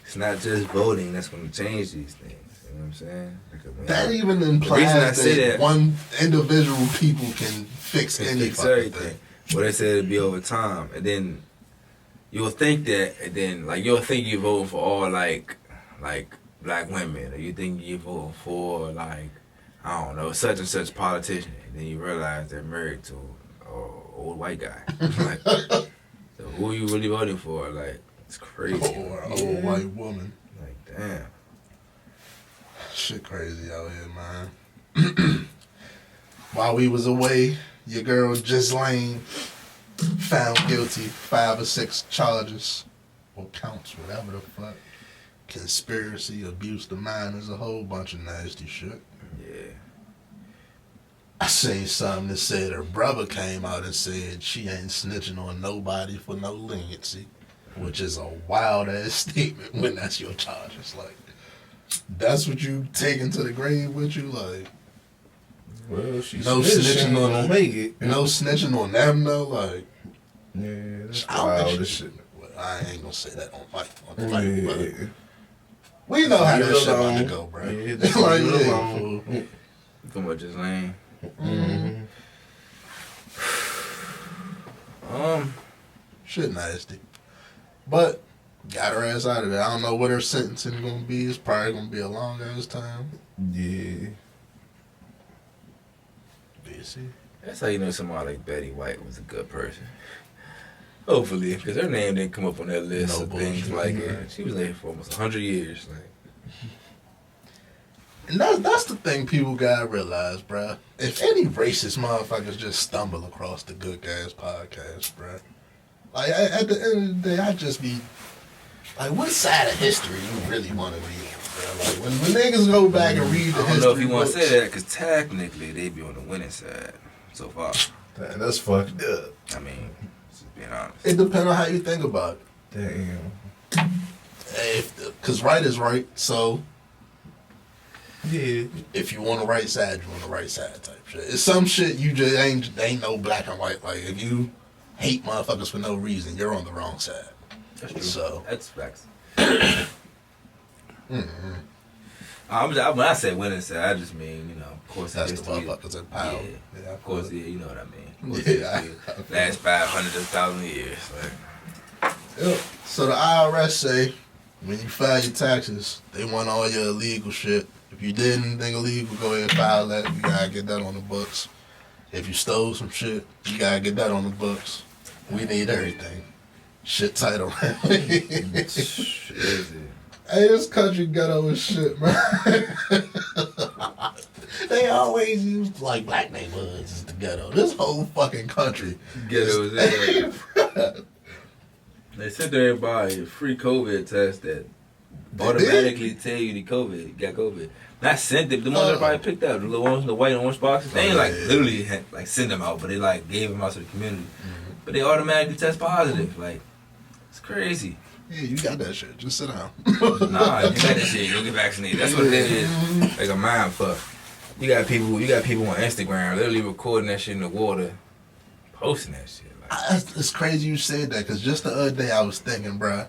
it's not just voting that's gonna change these things. You know what I'm saying? Like, when that I- even reason I implies say that that- one individual people can fix It's any fix fucking everything. thing. Well, they said it'd be over time, and then you'll think that, and then like you'll think you're voting for all like black women, or you think you're voting for like I don't know such and such politician, and then you realize they're married to an old white guy. Like, so who are you really voting for? Like, it's crazy. Or an old white woman. Like, damn. Shit crazy out here, man. While we was away, your girl Ghislaine found guilty 5 or 6 charges or counts, whatever the fuck. Conspiracy, abuse of minors, a whole bunch of nasty shit. Yeah. I seen something that said her brother came out and said she ain't snitching on nobody for no leniency, which is a wild ass statement when that's your charges. Like, that's what you taking to the grave with you? Like, Well, she's no snitching on them. them. Make it. No snitching on them though. Like, Yeah, that's I don't wild think as she- shit. well, I ain't gonna say that on the mic, but Yeah. we know how Leave that it shit about to alone. go, bro. Yeah, Like, just leave it yeah, alone. fool. Too much is lame. Mm-hmm. Shit nasty. But got her ass out of there. I don't know what her sentencing gonna be. It's probably gonna be a long ass time. Yeah. BC. That's how you know somebody like Betty White was a good person. Hopefully, because her name didn't come up on that list No of things bullshit, like right. it. She was there for almost 100 years. Like, And that's the thing people gotta realize, bruh. If any racist motherfuckers just stumble across the Good Guys podcast, bruh. Like, at the end of the day, I just be like, what side of history you really want to be on, bruh? Like, when niggas go back and read the I don't history know if you want to books, say that, because technically they be on the winning side so far. Damn, that's fucked up. I mean, just being honest. it depends on how you think about it. Damn. Because right is right, so Yeah. if you on the right side, you on the right side type shit. It's some shit you just ain't no black and white. Like, if you hate motherfuckers for no reason, you're on the wrong side. That's true. So. That's facts. Mm-hmm. When I say winning side, I just mean, of course, That's the history. motherfuckers in power. Yeah, of course, yeah, you know what I mean. Of course, Yeah, history, last 500 to 1,000 years. Like, Yep. So the IRS say when you file your taxes, they want all your illegal shit. If you did anything illegal, go ahead and file that. You gotta get that on the books. If you stole some shit, you gotta get that on the books. We need everything. Shit tight around. Hey, shit is it? this country ghetto as shit, man. They always use like black neighborhoods as the ghetto. This whole fucking country. Ghetto is it? They sent everybody a free COVID test that automatically tell you you got COVID. Not sent it, the ones everybody picked up, the little ones, the white and orange boxes. They ain't like literally had, like send them out, but they like gave them out to the community. But they automatically test positive. Like, it's crazy. Yeah, you got that shit. Just sit down. Nah, you got that shit. Go get vaccinated. That's what it is. Like a mind fuck. You got people on Instagram literally recording that shit in the water, posting that shit. Like, It's crazy you said that, because just the other day I was thinking, bruh,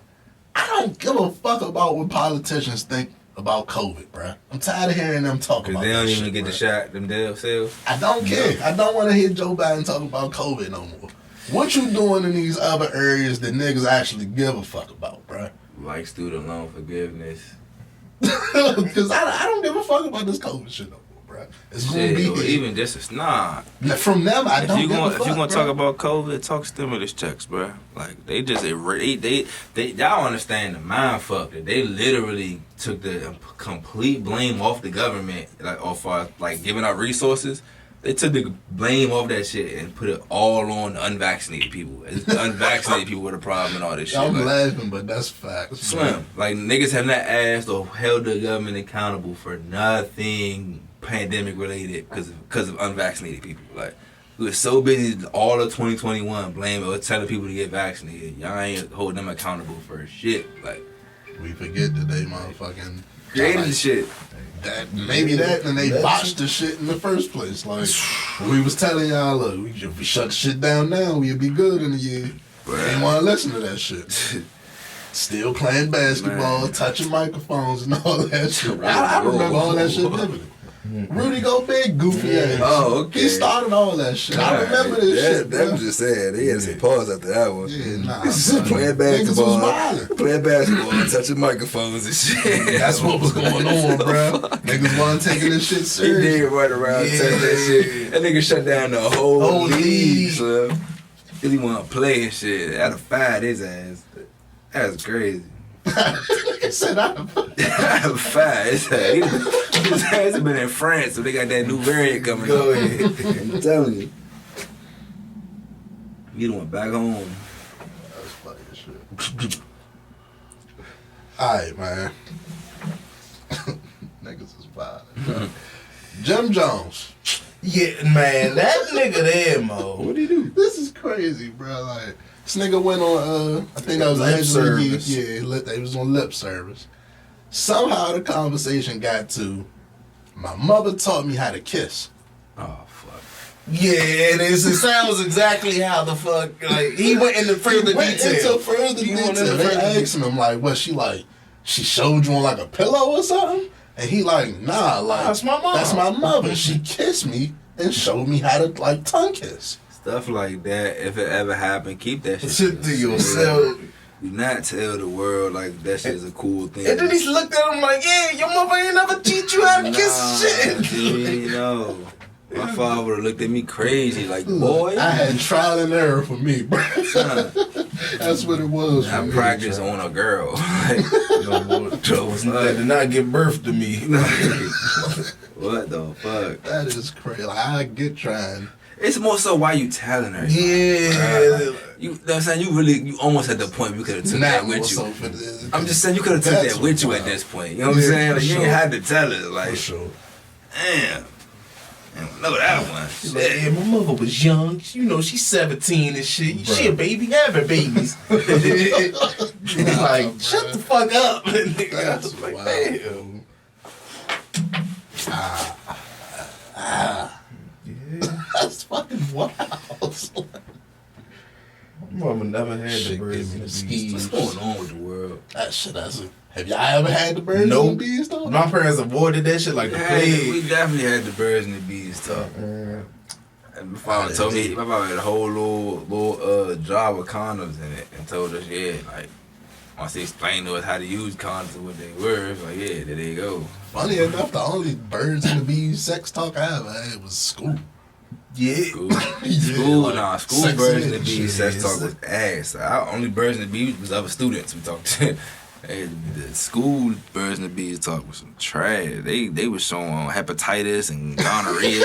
I don't give a fuck about what politicians think about COVID, bruh. I'm tired of hearing them talk Cause about they don't that even shit, get the bruh. shot themselves. I don't care. I don't want to hear Joe Biden talk about COVID no more. What you doing in these other areas that niggas actually give a fuck about, bruh? Like student loan forgiveness. Because I don't give a fuck about this COVID shit no more, bruh. It's going to be Shit, or here. even just nah. From them, I If don't you give a going fuck, if you gonna bruh. talk about COVID, talk stimulus checks, bro. Like they just they y'all understand the mind fuck that they literally took the complete blame off the government, like off like giving out resources. They took the blame off that shit and put it all on the unvaccinated people. It's the unvaccinated people with a problem and all this shit. I'm Like, laughing, but that's facts. Slim. Like niggas have not asked or held the government accountable for nothing pandemic related because of unvaccinated people. Like we were so busy all of 2021 blaming or telling people to get vaccinated. Y'all ain't holding them accountable for shit. Like We forget that they motherfucking creating like, shit. that maybe that and they botched the shit in the first place. Like we was telling y'all, look, if we shut the shit down now, we'll be good in a year. They didn't want to listen to that shit. Still playing basketball, Man. touching microphones and all that shit. I remember all that shit vividly. Rudy Gobert, goofy ass. Oh, okay. He started all that shit. I remember this shit, That bro. was just sad. They had to say pause after that one. Yeah, nah. Playing Niggas was basketball, wildin'. touching microphones and shit. That's what was going on, bro. Niggas wasn't taking this shit He serious. did run around touch that shit. That nigga shut down the whole league, league. son. Cause he wanna play and shit. I'd have fired his ass. That's crazy. He said, I'd have fired his ass. His ass have been in France, so they got that new variant coming Go up. ahead. I'm telling you. You done went back home. That's funny as shit. Alright, man. Niggas is violent. Jim Jones. Yeah, man, that nigga there, Mo. What do you do? This is crazy, bro. Like, this nigga went on, I think that was Lip Angela Yee. service. Yeah, they was on lip service. Somehow the conversation got to, my mother taught me how to kiss. Oh fuck. Yeah, it is. It sounds exactly how the fuck. Like he went into further He went detail. into further He went detail. into They further asked him, like, what she like? She showed you on like a pillow or something? And he like, nah, like, That's my mom. That's my mother. She kissed me and showed me how to like tongue kiss. Stuff like that, if it ever happened, keep that shit, Shit to yourself. Do not tell the world like that shit is a cool thing. And then he looked at him like, yeah, your mother ain't never teach you how to kiss Nah, shit. you know. My father would have looked at me crazy, like, boy. I had trial and error for me, bro. son, That's what it was. For I me, practice bro. on a girl. Like, That did not give birth to me. what the fuck? That is crazy. Like, I get trying. It's more so why you telling her. Yeah. You know what I'm saying? You almost at the point you could have took that with you. I'm just saying you could have took That's that with you at wild. this point. You know what I'm saying? Like, for you ain't sure. had to tell her. For Like, sure. damn. I don't know that one. She's like, yeah, my mother was young. You know, she's 17 and shit. She a baby having babies. He's like, shut the fuck up. Nigga. I That's was like, wild. damn. That's fucking wild. Mama never had the Shit birds give me and the the bees. skis. What's going on with the world? That shit, have y'all ever had the birds Nope. and bees though? My parents avoided that shit like the We plague. definitely had the birds and the bees talk. And my father told me, my father had a whole little jar with condoms in it and told us, yeah, like, once they explained to us how to use condoms and what they were, it's like, yeah, there they go. Funny enough, the only birds and the bees sex talk I ever had was school. Yeah. School, Yeah, school, like school sex birds ed and the bees shit. sex talk was ass. Our only birds and the bees was other students we talked to. And the school birds and the bees talk was some trash. They were showing hepatitis and gonorrhea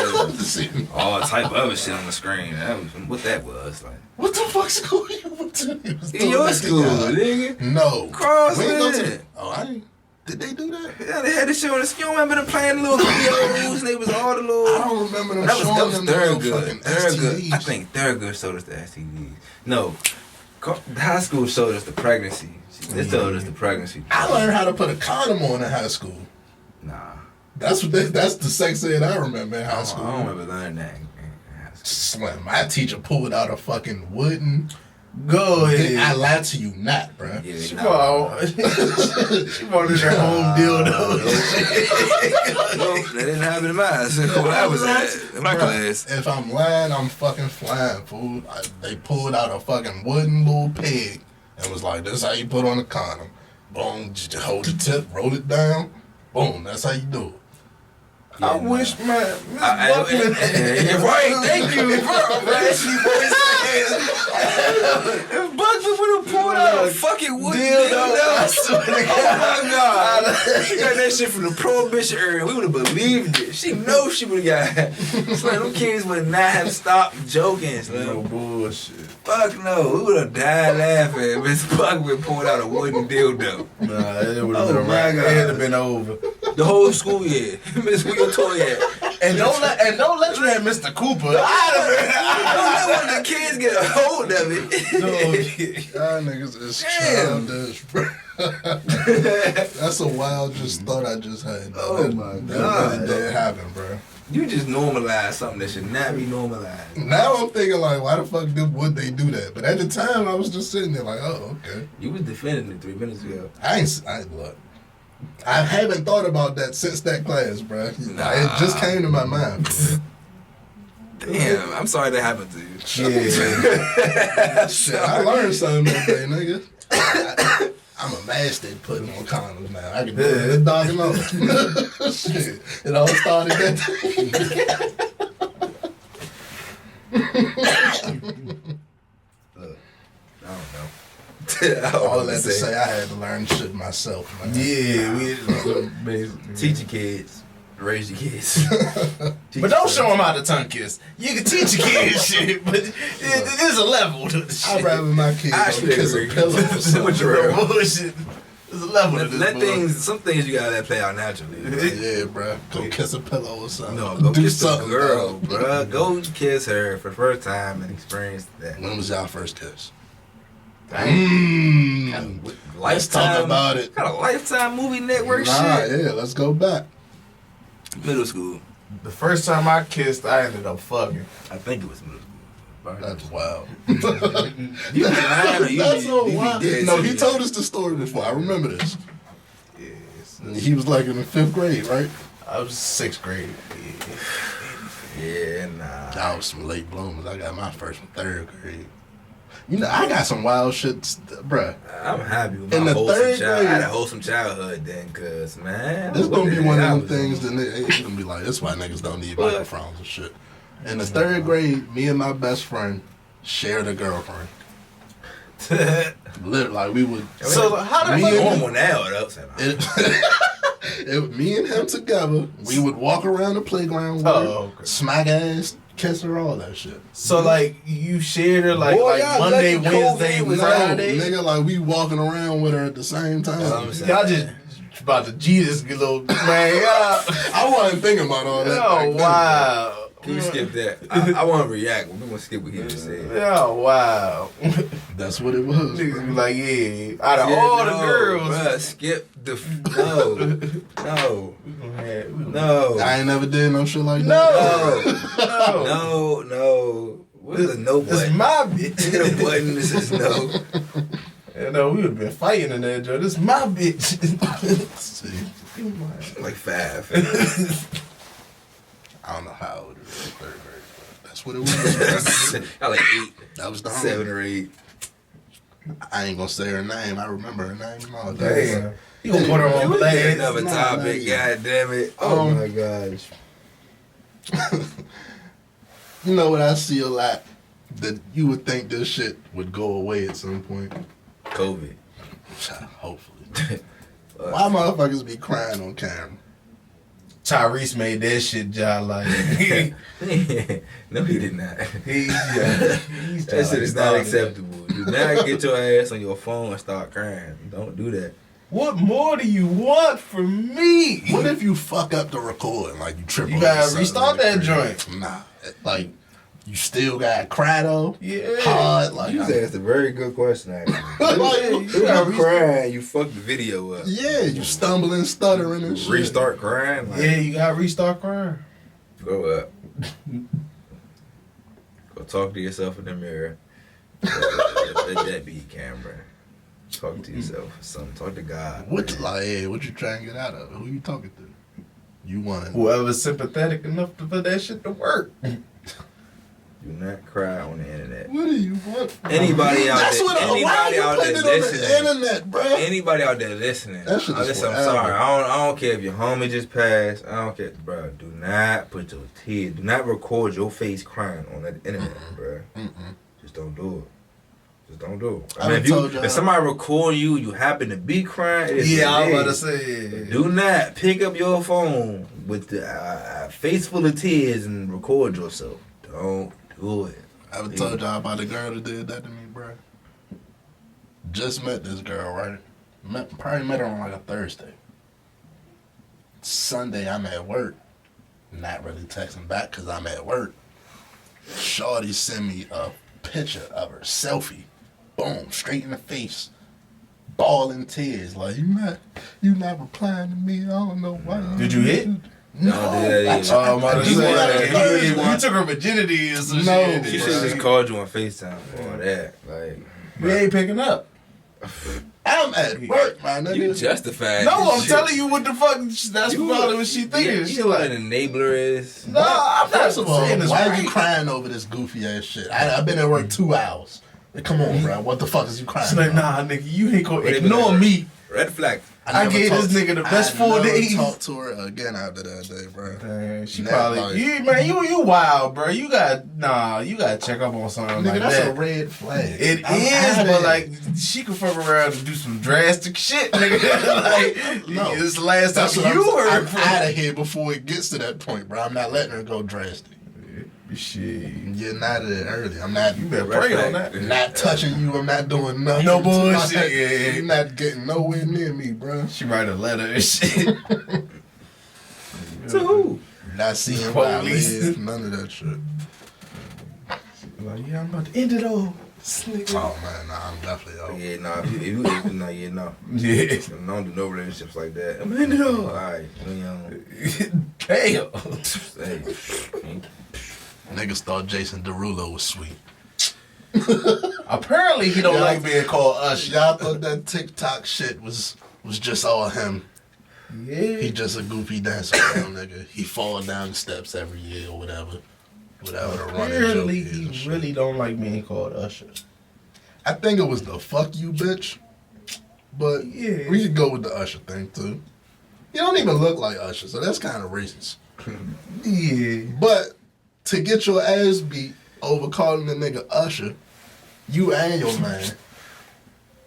and all type of other shit on the screen. That was what that was like. What the fuck school you went to? You was In doing your that to school, y'all? nigga. No. Cross We ain't go to it. the- Oh, I ain't. Did they do that? Yeah, they had this shit on the screen. You remember them playing the little videos and they was all the little. I don't remember them That showing was them the third little good. fucking Third good. I STDs. think third good showed us the STDs. No, the high school showed us the pregnancy. They showed us the pregnancy. I learned how to put a condom on in high school. Nah, That's that's the sex ed I remember in high I school. don't remember learning that in high school. Slim. My teacher pulled out a fucking wooden. Go I ahead. lied to you not, bruh. Yeah, She nah. she wanted her home dildo. No, that didn't happen in my school. Where I was at in my Bruh, class. If I'm lying, I'm fucking flying, fool. They pulled out a fucking wooden little peg and was like, this is how you put on a condom. Boom, just hold the tip, roll it down. Boom, that's how you do it. I wish my Miss I- Buckman. right, thank you, If Buckman would have pulled out a fucking wood dildo, I swear to oh God. my god, she got that shit from the Prohibition era. We would have believed it. She knows she would have got. Slim, them kids would not have stopped joking. Slim. No bullshit. Fuck no, we would have died laughing if Miss Buckman pulled out a wooden dildo. Nah, it would have Oh been my right. God. It had to been over. The whole school year, Miss Toya. And don't let you have Mr. Cooper. Don't let one of the kids get a hold of it. Y'all niggas is Damn. childish, bro. That's a wild just thought I just had. Oh That- my that God. really did happen, bro. You just normalize something that should not be normalized. Now I'm thinking like, why the fuck would they do that? But at the time, I was just sitting there like, oh, okay. You was defending it 3 minutes ago. I look. I haven't thought about that since that class, bro. It just came to my mind. Damn, I'm sorry that happened to you. Yeah. Shit, I learned something that day, nigga. I'm a master at putting on condoms now. I can do it dog and all. Shit, it all started that Look, I don't know. all that to say, I had to learn shit myself, man. Yeah, we basically. Teach your kids, raise your kids. But don't show them how to tongue kiss. You can teach your kids shit, but there's a level to the shit. I'd rather my kids I don't actually kiss a agree. pillow or With something. your real. Bullshit. There's a level to this. Let boy. things, some things you gotta let play out naturally. Yeah, bro. Go kiss a pillow or something. No, go do kiss the something, girl, dog. bruh. Go kiss her for the first time and experience that. When was y'all first kiss? Let's Let's talk about it. Kind of Lifetime movie network Nah, shit. yeah, let's go back. Middle school. The first time I kissed, I ended up fucking. I think it was middle school. That's wild. You be lying or you That's be- so you be wild. dead No, he serious. told us the story before. I remember this. Yes. He was like in the 5th grade, right? I was 6th grade. Yeah, nah. I was some late bloomers. I got my first in 3rd grade. You know, I got some wild shit, bruh. I'm happy with In my the wholesome 3rd child. I grade- had a wholesome childhood then, cause man, This gonna be one I of them was things on- that it's gonna be like, that's why niggas don't need But- microphones and shit. In the 3rd grade, me and my best friend shared a girlfriend. Literally, like we would. So how the Me fuck? and- normal now. It upside down. Me and him together, we would walk around the playground with her, Oh, okay. smack ass, kiss her, all that shit. So like you shared her like Boy, y'all Monday, lucky COVID Wednesday, was Friday. Nigga, like we walking around with her at the same time. Y'all just about to Jesus little man. I wasn't thinking about all that. back Oh then, wow. Can we skip that? I want to react. We're gonna skip what he just said. Oh wow. bro. That's what it was. Niggas bro. be like, yeah, out of Yeah, all no, the girls, bruh, skip the no, no. I ain't never did no shit like that. No. What's the no This is button? my bitch. Hit a button that says no. You know, we would have been fighting in that joint. This is my bitch. See, Like 5. I don't know how old it was in 3rd grade, but that's what it was. I like 8, That was the 7 homie. or 8. I ain't gonna say her name. I remember her name. and all that. Damn. You gonna put her on Get blast. another Nah, topic. nah. God damn it. Oh Um, my gosh. You know what I see a lot that you would think this shit would go away at some point. COVID. Hopefully. Why motherfuckers be crying on camera? Tyrese made that shit job like No, he did not. he's That shit is not acceptable. Do not get your ass on your phone and start crying. Don't do that. What more do you want from me? What if you fuck up the recording? Like you trip You over gotta something restart in the that crib? joint. Nah. Like, you still gotta cry though? Yeah. Hard. Like, You asked a very good question, actually. like, If you crying, you fuck the video up. yeah, you stumbling, stuttering and shit. Restart crying. Like, Yeah, you gotta restart crying. Grow up. Go talk to yourself in the mirror. Let that be camera. Talk to yourself. Something. Talk to God. What, man. like, hey, what you trying to get out of it? Who you talking to? You want to. Whoever's sympathetic enough for that shit to work. Do not cry on the internet. What do you want? Anybody out That's there, what why anybody you out putting there it on the listening, internet, bro? anybody out there listening, That shit is listen, I'm forever. sorry. I don't care if your homie just passed. I don't care, bro. Do not put your tears. Do not record your face crying on the internet, bro. Just don't do it. Just don't do it. I I mean, done if, you, told y'all. if somebody record you, you happen to be crying. It is Yeah, I what was it about to is. say. Do not pick up your phone with the face full of tears and record yourself. Don't do it. I ever told y'all about the girl that did that to me, bro? Just met this girl, right? Probably met her on like a Thursday. Sunday, I'm at work. Not really texting back because I'm at work. Shorty sent me a picture of her selfie. Boom, straight in the face. Bawling tears. Like, you not replying to me. I don't know why. Did you hit? No. Don't do that either. Oh, I'm about to You say, want like, that you Thursday. took her virginity or some No, shit. She bro. should have just called you on FaceTime for all that. Like, We ain't picking up. I'm I'm at work, my nigga. You justified. No, this I'm shit. telling you what the fuck. That's probably what she thinking. You She know what like, an enabler is? no, I'm not First of all, saying this why are right. you crying over this goofy ass shit? I've been at work 2 hours. Like, come on, bro. What the fuck is you crying She's like, about? nah, nigga, you ain't gonna What they ignore been me. Red flag. I never gave this talked- nigga the best I 4 never days. talked to her again after that day, bro. Dang, she Never probably like- you wild, bro. You gotta check up on something Nigga, like that's that. a red flag. It I'm is, outta but it. like she could fuck around and do some drastic shit, nigga. like No. this is the last time That's what you I'm heard from out of here before it gets to that point, bro. I'm not letting her go drastic. shit. I'm getting out of there early. I'm not. You better Red pray flag. on that. Not touching you. I'm not doing nothing. No bullshit. You're not getting nowhere near me, bro. She write a letter and shit. To who? Not seeing where I Police. live. None of that shit. Like, yeah, I'm about to end it all. Nigga. Oh man, nah, I'm definitely out. Yeah, nah. If you nah, yeah, no. Yeah. I don't do no relationships like that. I'm in it all. All right, Damn. hey, Niggas thought Jason Derulo was sweet. Apparently he don't Yeah. like being called Usher. Y'all thought that TikTok shit was just all him. Yeah. He just a goofy dancer around nigga. He fall down the steps every year or whatever. Whatever the running joke Apparently is and he shit. really don't like being called Usher. I think it was the fuck you bitch. But Yeah. we could go with the Usher thing too. You don't even look like Usher, so that's kind of racist. Yeah. But to get your ass beat over calling the nigga Usher, you and your man,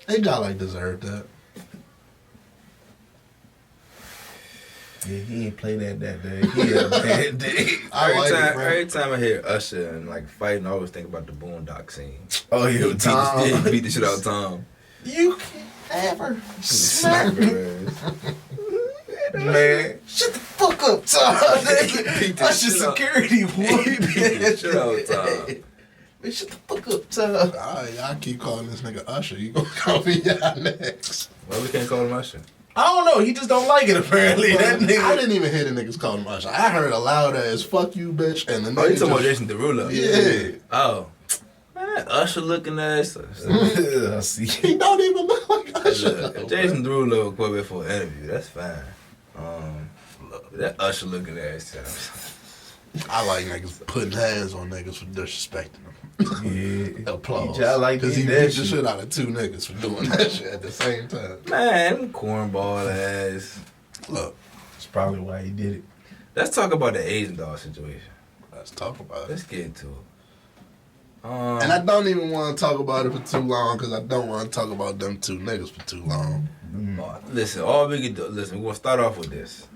they got like deserved that. Yeah, he ain't play that day. He had a bad day. I like it, bro. every time I hear Usher and like fighting, I always think about the Boondock scene. Oh, yeah, He Tom. beat the shit out of Tom. You can't ever Smack smack me. her ass. Man, shut the fuck up, Tom. beat the Usher shit out. security, boy. He beat the shit out of Tom. Man, shut the fuck up, Tom. Alright, y'all keep calling this nigga Usher. You gonna call me y'all next. Why we can't call him Usher? I don't know. He just don't like it, apparently. That I nigga. didn't even hear the niggas call him Usher. I heard a loud ass "fuck you, bitch," and the Oh, you nigga talking about just, Jason Derulo? yeah. Oh. Man, Usher looking ass. I see. He don't even look like Usher. Look, if Jason Derulo called me for an interview, that's fine. That Usher looking ass. I like niggas putting hands on niggas for disrespecting them. Yeah. Applause. I like because he that beat the shit. shit out of 2 niggas for doing that shit at the same time. Man, cornball ass. Look, That's probably why he did it. Let's talk about the Asian doll situation. let's talk about it. Let's get into it. And I don't even want to talk about it for too long because I don't want to talk about them 2 niggas for too long. Listen, all we can do. Listen, we're gonna start off with this.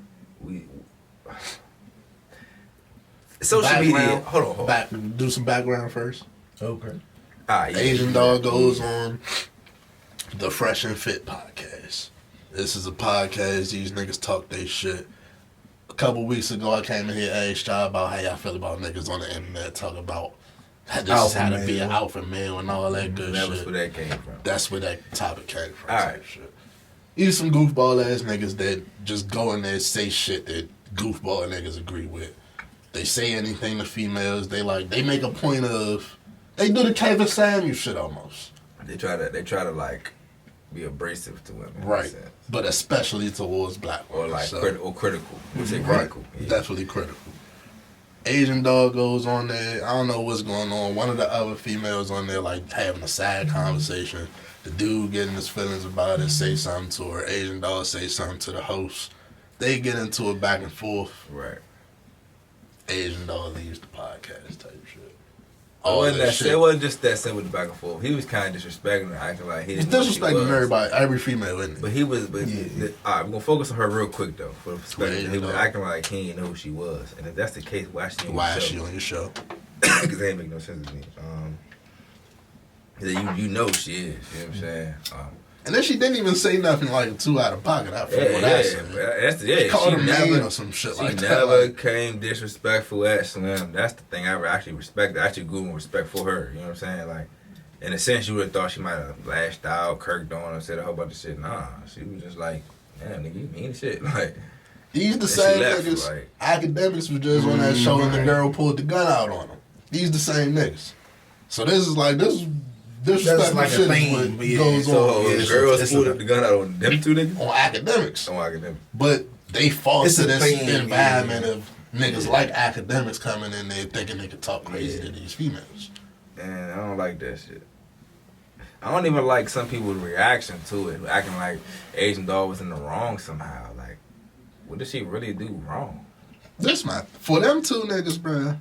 Social media. Background. Hold on. Do some background first. Okay. Alright, yeah. Asian Dog goes on the Fresh and Fit podcast. This is a podcast. These niggas talk they shit. A couple weeks ago, I came in here and asked y'all about how y'all feel about niggas on the internet talking about how this is how to be an alpha male and all that good That was shit. where that came from. That's where that topic came from. All type right. shit. These some goofball ass niggas that just go in there and say shit that goofball niggas agree with. They say anything to females. They make a point of. They do the Kevin Samuel shit almost. They try to like be abrasive to women, in a Right. sense. But especially towards black Or women. like so- critical. We say Right. critical. Yeah. Definitely critical. Asian Dog goes on there. I don't know what's going on. One of the other females on there like having a sad conversation. The dude getting his feelings about it, say something to her. Asian Dog say something to the host. They get into a back and forth. Right. Asian Dog leaves the podcast type shit. It wasn't just that simple with the back and forth. He was kind of disrespecting her, acting like he He's didn't know who she disrespecting was. everybody, every female in it. But he was, Yeah. all right, we're gonna focus on her real quick though. For the perspective, Yeah, he was dog. acting like he didn't know who she was, and if that's the case, why she on Why the is show? she on your show? Because that ain't make no sense to me. You know who she is. You know what I'm saying? And then she didn't even say nothing like too out of pocket. I forgot what I said. That's She called She him mean never, or some shit she like that. never Like, came disrespectful at Slim. That's the thing I actually respect. I actually grew in respect for her. You know what I'm saying? Like, in a sense, you would have thought she might have lashed out, kirked on, and said a whole bunch of shit. Nah, she was just like, damn, nigga, you mean shit. Like, these the and same she left, niggas. like- Academics was just on that show and the girl pulled the gun out on him. These the same niggas. So this is disrespectful like a shit thing, is what but yeah, goes So on it's girls it's pulled a- up the gun out on them two niggas? on academics. On academic. But they It's foster a this thing, environment yeah. of niggas like academics coming in there thinking they could talk crazy to these females. And I don't like that shit. I don't even like some people's reaction to it, acting like Asian Doll was in the wrong somehow. Like, what did she really do wrong? This man, for them two niggas, bruh,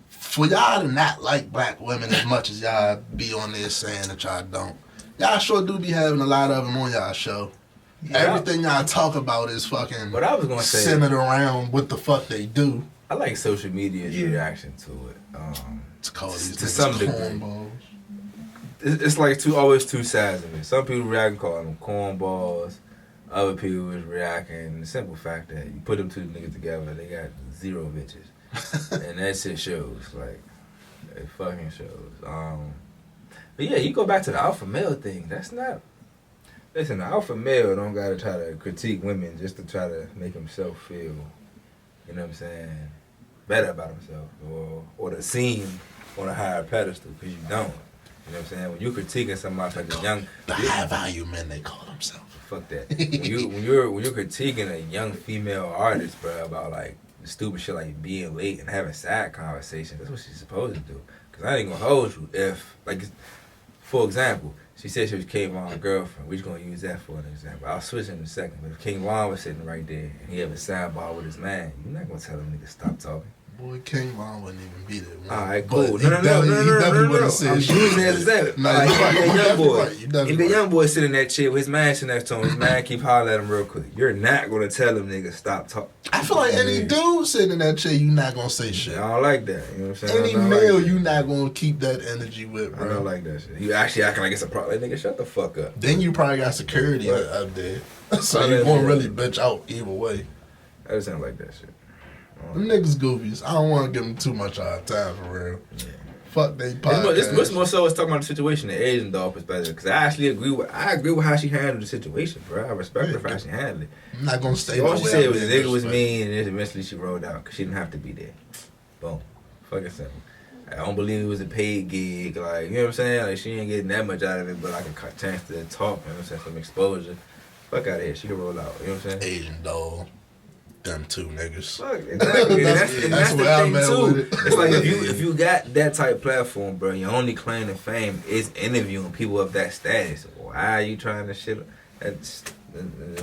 for y'all to not like black women as much as y'all be on there saying that y'all don't, y'all sure do be having a lot of them on y'all show. Yeah. Everything y'all talk about is fucking But I was gonna say, centered around what the fuck they do. I like social media's Yeah. reaction to it. To call these To niggas some degree. cornballs. It's like always two sides of it. Some people react calling them cornballs. Other people is reacting the simple fact that you put them two niggas together, they got 0 bitches, and that shit shows. Like, it fucking shows. But yeah, you go back to the alpha male thing. That's not. Listen, the alpha male don't gotta try to critique women just to try to make himself feel, you know what I'm saying, better about himself, or to seem on a higher pedestal, because you don't. You know what I'm saying? When you're critiquing somebody like a young, The high value men they call themselves. fuck that. When you're critiquing a young female artist, bro, about like the stupid shit like being late and having sad conversations, that's what she's supposed to do. Cause I ain't gonna hold you if, like, for example, she said she was King Von's girlfriend. We're just gonna use that for an example. I'll switch in a second. But if King Von was sitting right there and he have a sidebar with his man, you're not gonna tell him nigga stop talking. Boy, King Von wouldn't even be there. All right, But cool. he definitely wouldn't say I'm shit. using it as an example. Nah, Like, you right. that You young definitely boy. right. You definitely If the right. young boy sitting in that chair with his man sitting next to him, his man keep hollering at him real quick. You're not gonna tell him nigga stop talking. I feel like any dude sitting in that chair, you not gonna say shit. I don't like that. You know what I'm saying? Any I don't male, like that. you not gonna keep that energy with, I bro. don't like that shit. You actually acting like it's a problem. Like, nigga, shut the fuck up. Then you probably got security Right. up there, so you won't really bitch out either way. I just don't like that shit. Them niggas goofies. I don't want to give them too much of our time for real. Yeah. Fuck they This podcast. more so is talking about the situation, the Asian doll perspective. Because I actually agree with how she handled the situation, bro. I respect her for how she handled it. I'm not gonna stay. All she said was the nowhere nigga was disrespect. mean, and then eventually she rolled out because she didn't have to be there. Boom. Fucking simple. I don't believe it was a paid gig. Like, you know what I'm saying? Like, she ain't getting that much out of it, but like a chance to talk, you know what I'm saying? Some exposure. Fuck out of here. She can roll out. You know what I'm saying? Asian doll. Them two niggas. Fuck, exactly. And that's That's the where I'm thing at too. with it. It's like if you got that type platform, bro, your only claim to fame is interviewing people of that status. Why are you trying to shit? That's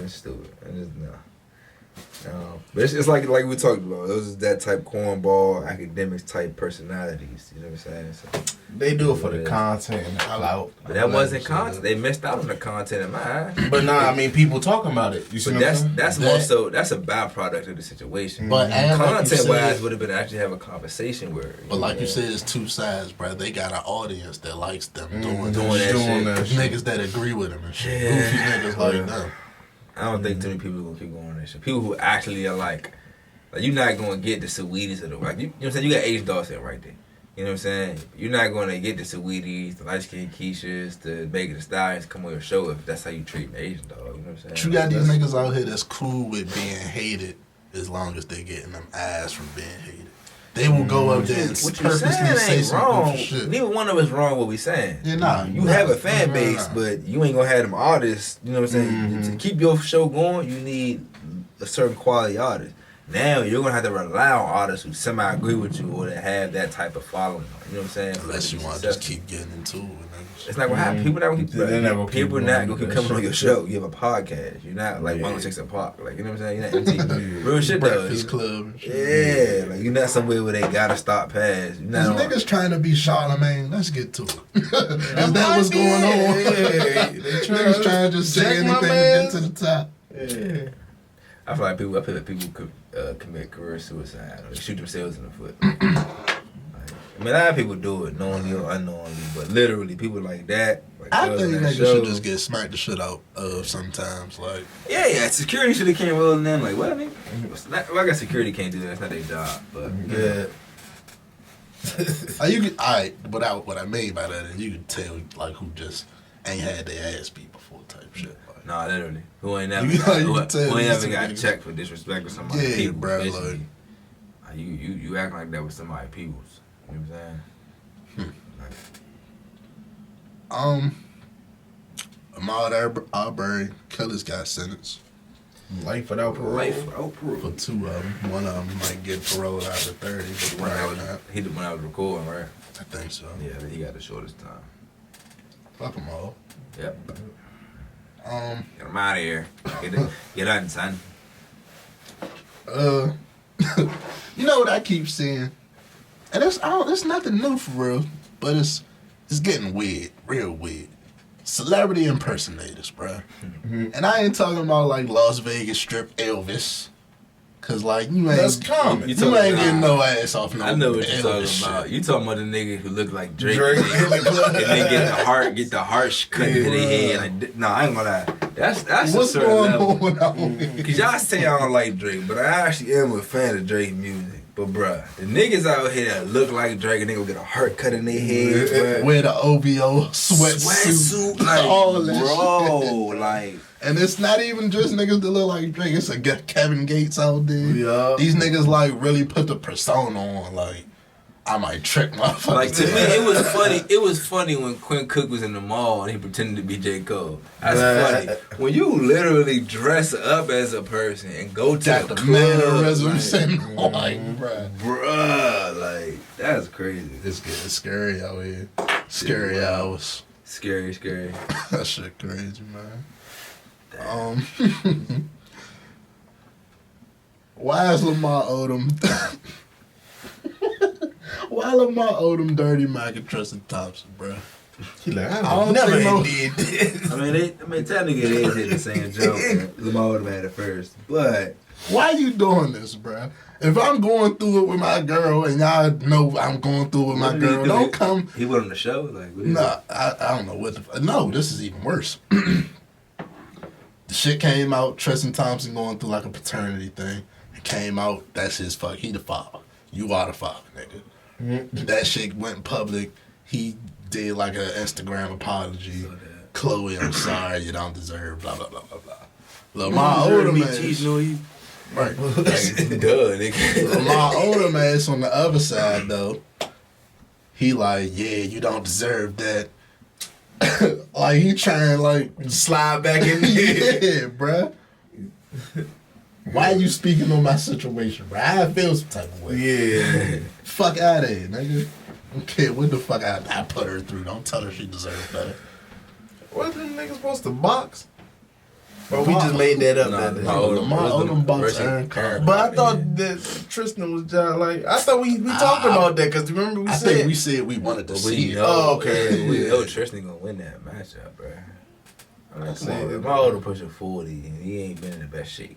stupid. I just no. But it's like we talked about. Those is that type cornball academics type personalities. You know what I'm saying? So, They do it for the content and the clout. but that wasn't content. They missed out on the content in my eyes. But nah, I mean, people talking about it. You see But what I'm saying? that's more so that's a byproduct of the situation. But and like you Content wise said- would have been actually have a conversation where. But like you said, it's two sides, bro. They got an audience that likes them doing Doing that that shit. shit. Niggas that agree with them and shit. Yeah. Goofy niggas like Yeah. them. I don't think too many people are gonna keep going on that shit. People who actually are like you're not gonna get the Saweeties of the like you know what I'm saying. You got H Dawson right there. You know what I'm saying? You're not gonna get the Saweeties, the light skinned Keishas, the Megan Thee Stallions come on your show if that's how you treat an Asian dog. You know what I'm saying? But you got these That's- niggas out here that's cool with being hated as long as they getting them ass from being hated. They will go up there and What you purposely saying say ain't some wrong. goofy shit. Neither one of us wrong what we saying. Yeah, nah. You have a fan Nah, base, nah. but you ain't gonna have them artists. You know what I'm saying? To keep your show going, you need a certain quality artist. Now you're gonna have to rely on artists who semi agree with you or that have that type of following. You know what I'm saying? Unless you want to just keep getting into it. Niggas. It's not gonna happen. People not gonna keep. They're not gonna keep people going not gonna with keep that coming on shit. your show. You have a podcast. You're not like Yeah. 106 Park. Like you know what I'm saying? You're not MTV. Real shit though. Breakfast Club and shit. Yeah, like you're not somewhere where they gotta stop past. You're These not. niggas trying to be Charlemagne. Let's get to it. Is that what's going on? Niggas trying to just say Jack my anything to mans. get to the top. I feel like people could commit career suicide or shoot themselves in the foot. Like, I mean, a lot of people do it knowingly or unknowingly, but literally people like that. Like I us think on that niggas show- should just get smacked the shit out of sometimes. Like, Yeah, security should have came rolling in. Like, what I mean, well, I guess security can't do that. That's not their job. But Yeah. you could, without what I mean by that, is you can tell like who just ain't had their ass beat before type shit. Like, nah, literally, who ain't never You got, can who tell ain't these never two got niggas. checked for disrespect or somebody. Yeah, People, bro, basically. You acting like that with somebody people's. You know what I'm saying? Ahmaud Arbery, killers got sentenced Life without parole. Life without for parole. 2 of them. One of them might get paroled after 30, but probably not. He the one I was recording, right? I think so. Yeah, he got the shortest time. Fuck them all. Yep. Um, Get him out of here. Get out, son. you know what I keep seeing, and it's nothing new for real, but it's getting weird, real weird. Celebrity impersonators, bruh. And I ain't talking about like Las Vegas Strip Elvis, cause like you ain't That's common. You talking ain't about- getting no ass off no I know what you're Elvis talking shit. about. You talking about the nigga who look like Drake, Drake and in the club. they get the heart cut into their head. Like, no, I ain't gonna lie. That's What's a certain going level. on? Cause y'all say y'all don't like Drake, but I actually am a fan of Drake music. But bruh, the niggas out here that look like Drake and they gonna get a heart cut in their head, bruh. Wear the OVO sweatsuit, like, all that bro, shit. like. And it's not even just niggas that look like Drake. It's a Kevin Gates out there. Yeah. These niggas like really put the persona on. Like I might trick motherfuckers. Like to me, it was funny. It was funny when Quinn Cook was in the mall and he pretended to be J. Cole. That's funny. When you literally dress up as a person and go to got the the club, mannerisms like, and like, bruh. bruh, like that's crazy. It's getting scary out here. Scary wow. hours. Scary. That shit crazy, man. Why is Lamar Odom? Why Lamar Odom, Dirty Mac, and Tristan Thompson, bro? He like, I don't never think no- did this. I mean, technically they is hitting the same joke. Lamar would have had it first, but Why you doing this, bro? If I'm going through it with my girl and y'all know I'm going through it with my what did he girl, do? don't come. He went on the show, like what is Nah, I don't know what the. No, this is even worse. The shit came out. Tristan Thompson going through like a paternity thing. It came out. That's his fuck. He the father. You are the father, nigga. That shit went public. He did like an Instagram apology. Chloe, I'm sorry. You don't deserve. Blah blah blah blah blah. Lamar Odom ass. Right. Duh, nigga. Lamar Odom ass on the other side though. He like, yeah, you don't deserve that. Like he trying like Slide back in there. yeah, bruh. Why you speaking on my situation, bruh? I feel some type of way. Yeah. Fuck out of here, nigga. Don't care what the fuck I put her through. Don't tell her she deserves better. What them niggas supposed to box? But we just made that up. Nah, that day. Lamar Odom- Lamar was the Odom box versus Aaron Carter. But I thought that Tristan was just like, I thought we talked about that because remember we I said think we said we wanted to But see we it. know, Oh, okay. we know Tristan gonna win that matchup, bro. I'm saying, Lamar Odom pushing 40 and he ain't been in the best shape.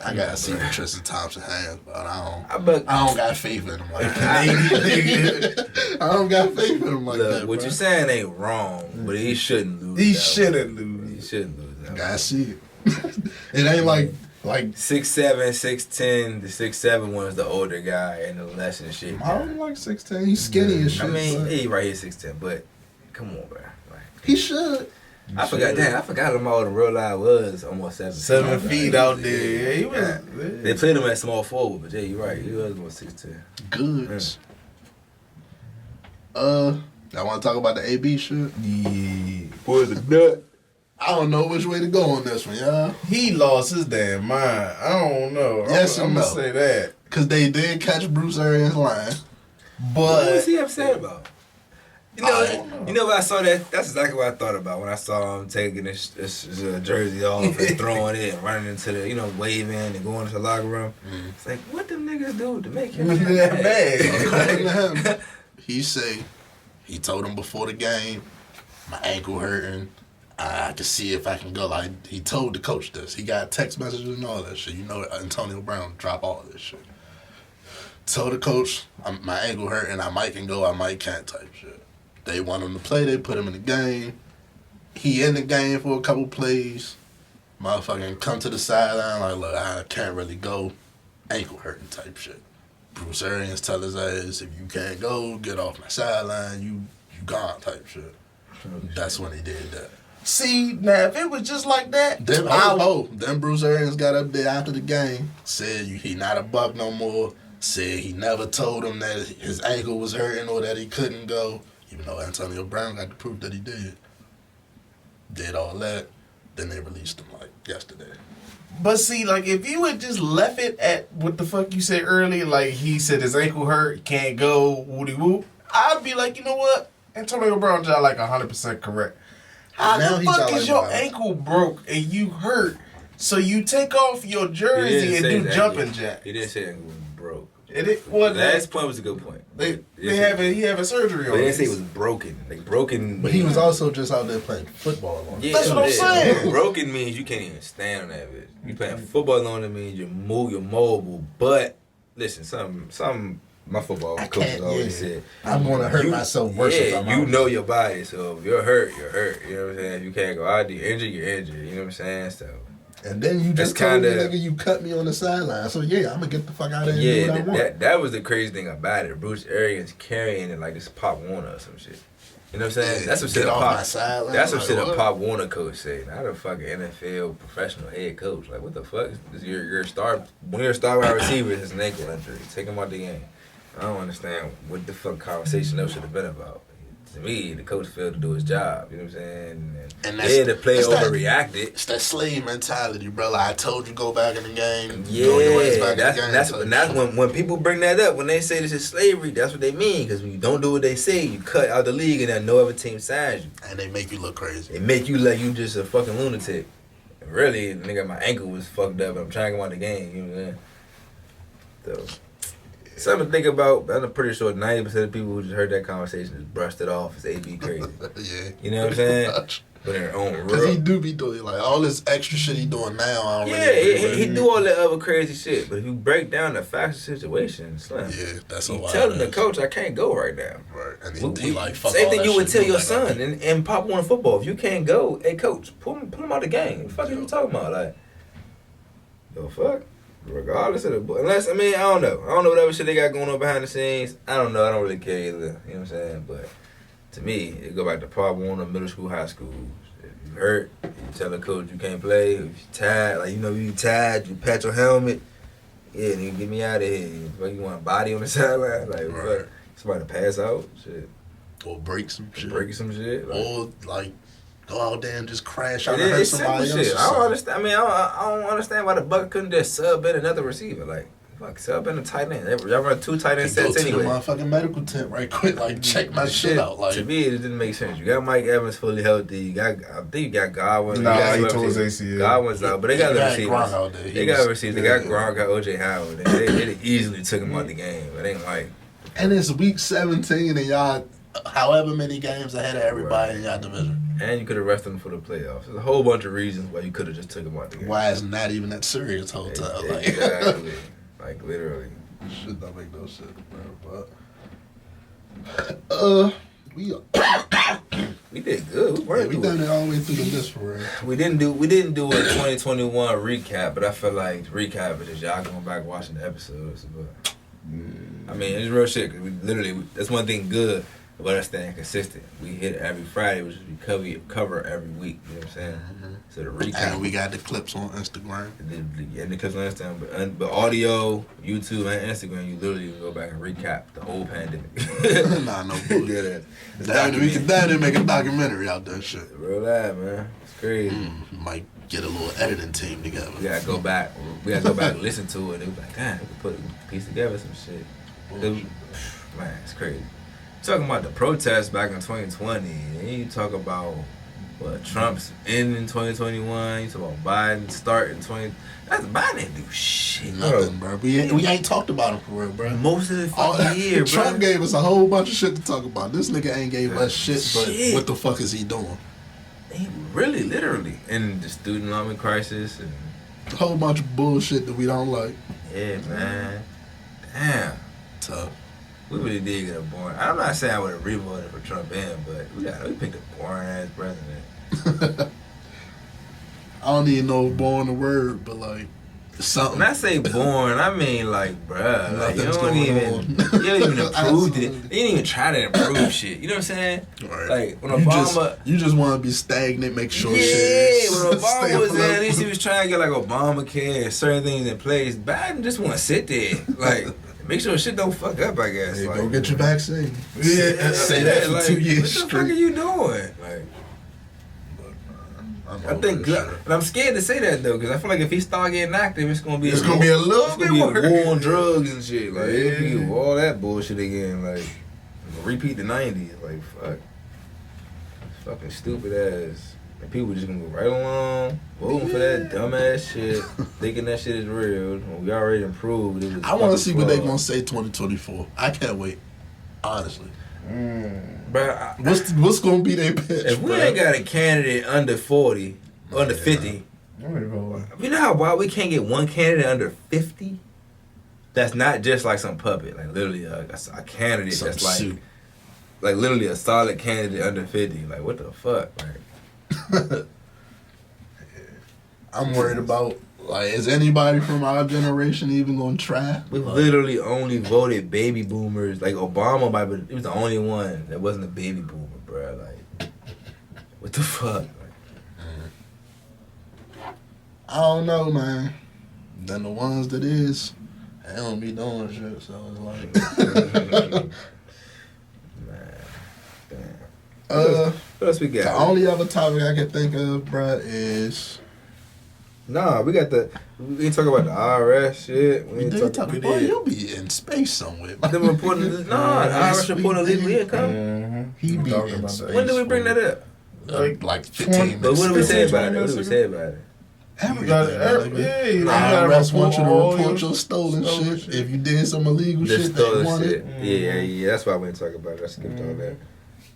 I gotta see the Tristan Thompson hands, but I But don't got faith in him like that. I don't got faith in him like look, that. what bruh. you saying ain't wrong, but he shouldn't lose. he that shouldn't one. lose. He shouldn't lose that. Gotta see it. It ain't like 6'7", 6'10". The 6'7" one is the older guy and the less in shape. I don't like 16. He's skinny as shit. I mean, but he right here 6'10", but come on, bro. Like, he should. I forgot Lamar in real life was almost 7 feet. 7 feet out there. Yeah, he was. They played him at small forward, but yeah, you're right. He was almost 6'10". Goods. I want to talk about the AB shit. Yeah. Boy, the nut. I don't know which way to go on this one, y'all. He lost his damn mind. I don't know. Yes I'm and gonna no. say that. Because they did catch Bruce Arians lying. What was But he upset about? You know what I saw that? That's exactly what I thought about when I saw him taking his jersey off and throwing it and running into the, waving and going to the locker room. It's like, what them niggas do to make him that mad? bad. According to him, he say, he told him before the game, my ankle hurting. I can see if I can go. Like, he told the coach this. He got text messages and all that shit. You know, Antonio Brown dropped all this shit. Told the coach, my ankle hurting. I might can go, I might can't type shit. They want him to play. They put him in the game. He in the game for a couple plays. Motherfucking come to the sideline like, look, I can't really go. Ankle hurting type shit. Bruce Arians tell his ass, if you can't go, get off my sideline. You gone type shit. That's when he did that. see, now if it was just like that, Then Bruce Arians got up there after the game, said he not a Buck no more. Said he never told him that his ankle was hurting or that he couldn't go. Even though Antonio Brown got the proof that he did all that, then they released him like yesterday. But see, like, if you had just left it at what the fuck you said earlier, like he said his ankle hurt, can't go, woody whoop, I'd be like, you know what? Antonio Brown's not like 100% correct. How Now the he fuck got, is like, your what? ankle broke and you hurt? So you take off your He jersey didn't and say do that. jumping jacks. He didn't say it was broke. Well, Last point was a good point. they He having surgery on They it. didn't say it was broken. Like broken. But he was also just out there playing football on it. Yeah, That's what I'm saying. Broken means you can't even stand on that bitch. You playing football on it means you're mobile. But listen, some my football I coaches can't, always yeah. said I'm gonna hurt myself worse if Yeah, I'm you out. know your body, so if you're hurt, you're hurt. You know what I'm saying? If you can't go out, you're injured. You know what I'm saying? So And then you just That's told me, kinda- nigga, you cut me on the sideline. So yeah, I'm gonna get the fuck out of here and do yeah, what I want. that was the crazy thing about it. Bruce Arians carrying it like this Pop Warner or some shit. You know what I'm saying? Yeah, That's some get shit a off my Pop. sideline. That's some Like, shit a what? Pop Warner coach said. Not a fucking NFL professional head coach. Like what the fuck? Is your star when you're a star wide receiver is an ankle injury. Take him out the game. I don't understand what the fuck conversation that should have been about. To me, the coach failed to do his job. You know what I'm saying? And that's- yeah, the player that's that- overreacted. It's that slave mentality, bro. Like, I told you go back in the game. Yeah, Go your ass back that's in the game. that's when people bring that up when they say this is slavery. That's what they mean because when you don't do what they say, you cut out the league and then no other team signs you. And they make you look crazy. They make you like you just a fucking lunatic. Really, nigga, my ankle was fucked up. I'm trying to come out the game. You know what I'm saying? So, something to think about. I'm pretty sure 90% of the people who just heard that conversation just brushed it off as AB crazy. Yeah. You know what I'm saying? But in their own Because he real. do be doing, like, all this extra shit he doing now. I don't Yeah, really agree he with. do all that other crazy shit. But if you break down the facts of the situation, Slim. Yeah, that's a You lot. telling the coach I can't go right now. Right. And then he like, fuck Same all thing that you would shit, tell go your back son out. in Pop Warner football. If you can't go, hey coach, pull him out the game. What the fuck are you talking about? Like, the fuck? Regardless of the unless I don't know. I don't know whatever shit they got going on behind the scenes. I don't know. I don't really care either. You know what I'm saying? But to me, it go back to Pop Warner, middle school, high school. If you hurt, you tell the coach you can't play. If you tired, like you tired, you pat your helmet. Yeah, nigga, get me out of here. Like, you want a body on the sideline? Like, Right. what? Somebody to pass out? Shit. Or break some shit. Break some shit? Like, Or, like, go out there and just crash out it and hurt is simple somebody else. shit. or I don't something. understand. I don't understand why the Bucs couldn't just sub in another receiver. Like, fuck, sub in a tight end. Y'all run 2 tight end Go sets to the anyway. motherfucking medical tent right quick. Like, check my shit out. Like, to me, it didn't make sense. You got Mike Evans fully healthy. I think you got Godwin. Nah, You got he whoever tore his receivers. ACL. Godwin's out, but they got They the got receivers. Gronk out there. He They got was- receivers. They got Gronk, got OJ Howard. They easily took him out the game. It ain't like. and it's week 17 and y'all, however many games ahead of everybody in y'all division. And you could have rested him for the playoffs. There's a whole bunch of reasons why you could have just took him out the game. Why is not even that serious whole time? Like, Exactly. Like, literally. shit don't make no sense, bro. But, We did good. We yeah, worked we through it. done it all the way through the list for real. We didn't do a 2021 recap, but I feel like recap is just y'all going back watching the episodes. But I mean, it's real shit. 'Cause we literally that's one thing good about us staying consistent. We hit every Friday, which is we cover every week. You know what I'm saying? So the recap. And we got the clips on Instagram. And the clips on Instagram, but audio, YouTube, and Instagram, you literally can go back and recap the whole pandemic. Nah, no bullshit. Yeah, it's Damn, we documented. could damn near make a documentary out that shit. Real life, man. It's crazy. Might get a little editing team together. We gotta go back. We gotta go back and listen to it. And be like, damn, we could put a piece together some shit. Man, it's crazy. Talking about the protests back in 2020, and you talk about what Trump's ending in 2021. You talk about Biden starting 20. That's Biden didn't do shit, Nothing, bro. bro. We ain't talked about him for real, bro. Most of the All, fucking year, bro. Trump gave us a whole bunch of shit to talk about. This nigga ain't gave us shit, but Shit. what the fuck is he doing? He really, literally, and the student loan crisis, and A whole bunch of bullshit that we don't like. yeah, man, damn. Tough. We really did get a boring. I'm not saying I would have re-voted for Trump in, but we picked a boring ass president. I don't even know if born the word, but like something. When I say boring, I mean like, bruh, like you Nothing's don't going even, on. you don't even improve it. Absolutely. You didn't even try to improve shit. You know what I'm saying? Right. Like when you Obama. just want to be stagnant, make sure Yeah, shit. when stay Obama was there, afloat. at least he was trying to get like Obamacare and certain things in place. Biden just want to sit there, like make sure shit don't fuck up. I guess. Hey, like, go get your vaccine. Yeah, Say that for like, 2 years what the fuck straight. are you doing? Like, I think, and I'm scared to say that though, because I feel like if he start getting active, it's gonna be It's gonna be a little it's bit gonna be a worse. war on drugs and shit. Like, it'll Yeah. be all that bullshit again. Like, repeat the '90s. Like, fuck, fucking stupid ass. And people just gonna go right along, voting for that dumbass shit, thinking that shit is real. When we already improved. It was I want to see what they fucking gonna say 2024. I can't wait. Honestly, But what's gonna be their pitch? if we bruh? ain't got a candidate under 40, under 50. You know how wild we can't get one candidate under 50? That's not just like some puppet, like literally a candidate Some that's like, suit. like literally a solid candidate under 50. Like what the fuck? Like, I'm worried about, like, is anybody from our generation even gonna try? we Like, literally only voted baby boomers. Like Obama, but he was the only one that wasn't a baby boomer, bro. Like, what the fuck? I don't know, man. Then the ones that is, they don't be doing shit, so it's like. Man, damn. What else we The got? only other topic I can think of, bruh, is Nah, we got we didn't talk about the IRS shit. we did talk. Boy, you be in space somewhere. Them reporting, the IRS reporting illegal income. He be talking in about space. that. When did we bring that up? Like 15 But what did we minutes say ago. about it? What did we say about it? Everything, You gotta- nigga. yeah, you gotta IRS want you to report all report your your stolen stolen shit. shit. If you did some illegal Just shit, they stolen want shit. it. Yeah, that's why we didn't talk about it. I skipped all that.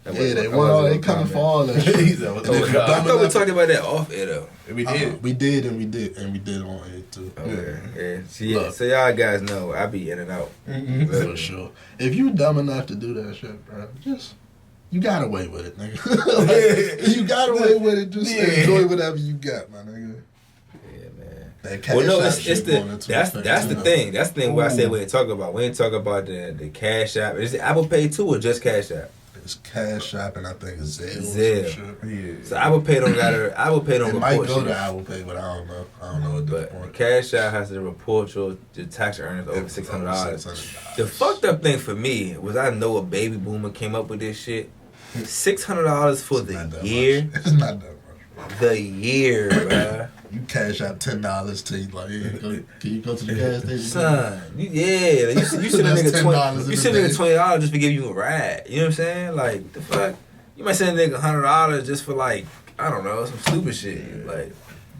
Yeah, they want all. They coming for all that shit. He's a- And if oh, you God. I dumb thought we enough- talked about that off air though. We did. We did, and we did, and we did on it too. Okay, yeah. Look. So y'all guys know I be in and out. For sure. If you dumb enough to do that shit, bro, just you got away with it, nigga. Like, you got away with it. Just Yeah. enjoy whatever you got, my nigga. Yeah, man. That cash Well, no, app it's shit the going into that's effect, the you know. thing. That's the thing. What I said Ooh. we didn't talk about. We didn't talk about the Cash App. Is it Apple Pay too or just Cash App? It's Cash App and I think it's Zelle. Zelle. Or some shit. Yeah. So Apple Pay don't It might report go shit. to Apple Pay, but I don't know. I don't know at this But point. Cash App has to report your tax earnings over $600. $600. The fucked up thing for me was I know a baby boomer came up with this shit. $600 for It's not the that year. much. It's not that much. The year, bruh. You cash out $10 to you, like, yeah, can you go to the gas station? Son, you send a That's nigga $10 in you a send a day. nigga $20 just for giving you a ride. You know what I'm saying? Like the fuck, you might send a nigga $100 just for like I don't know some stupid shit. Like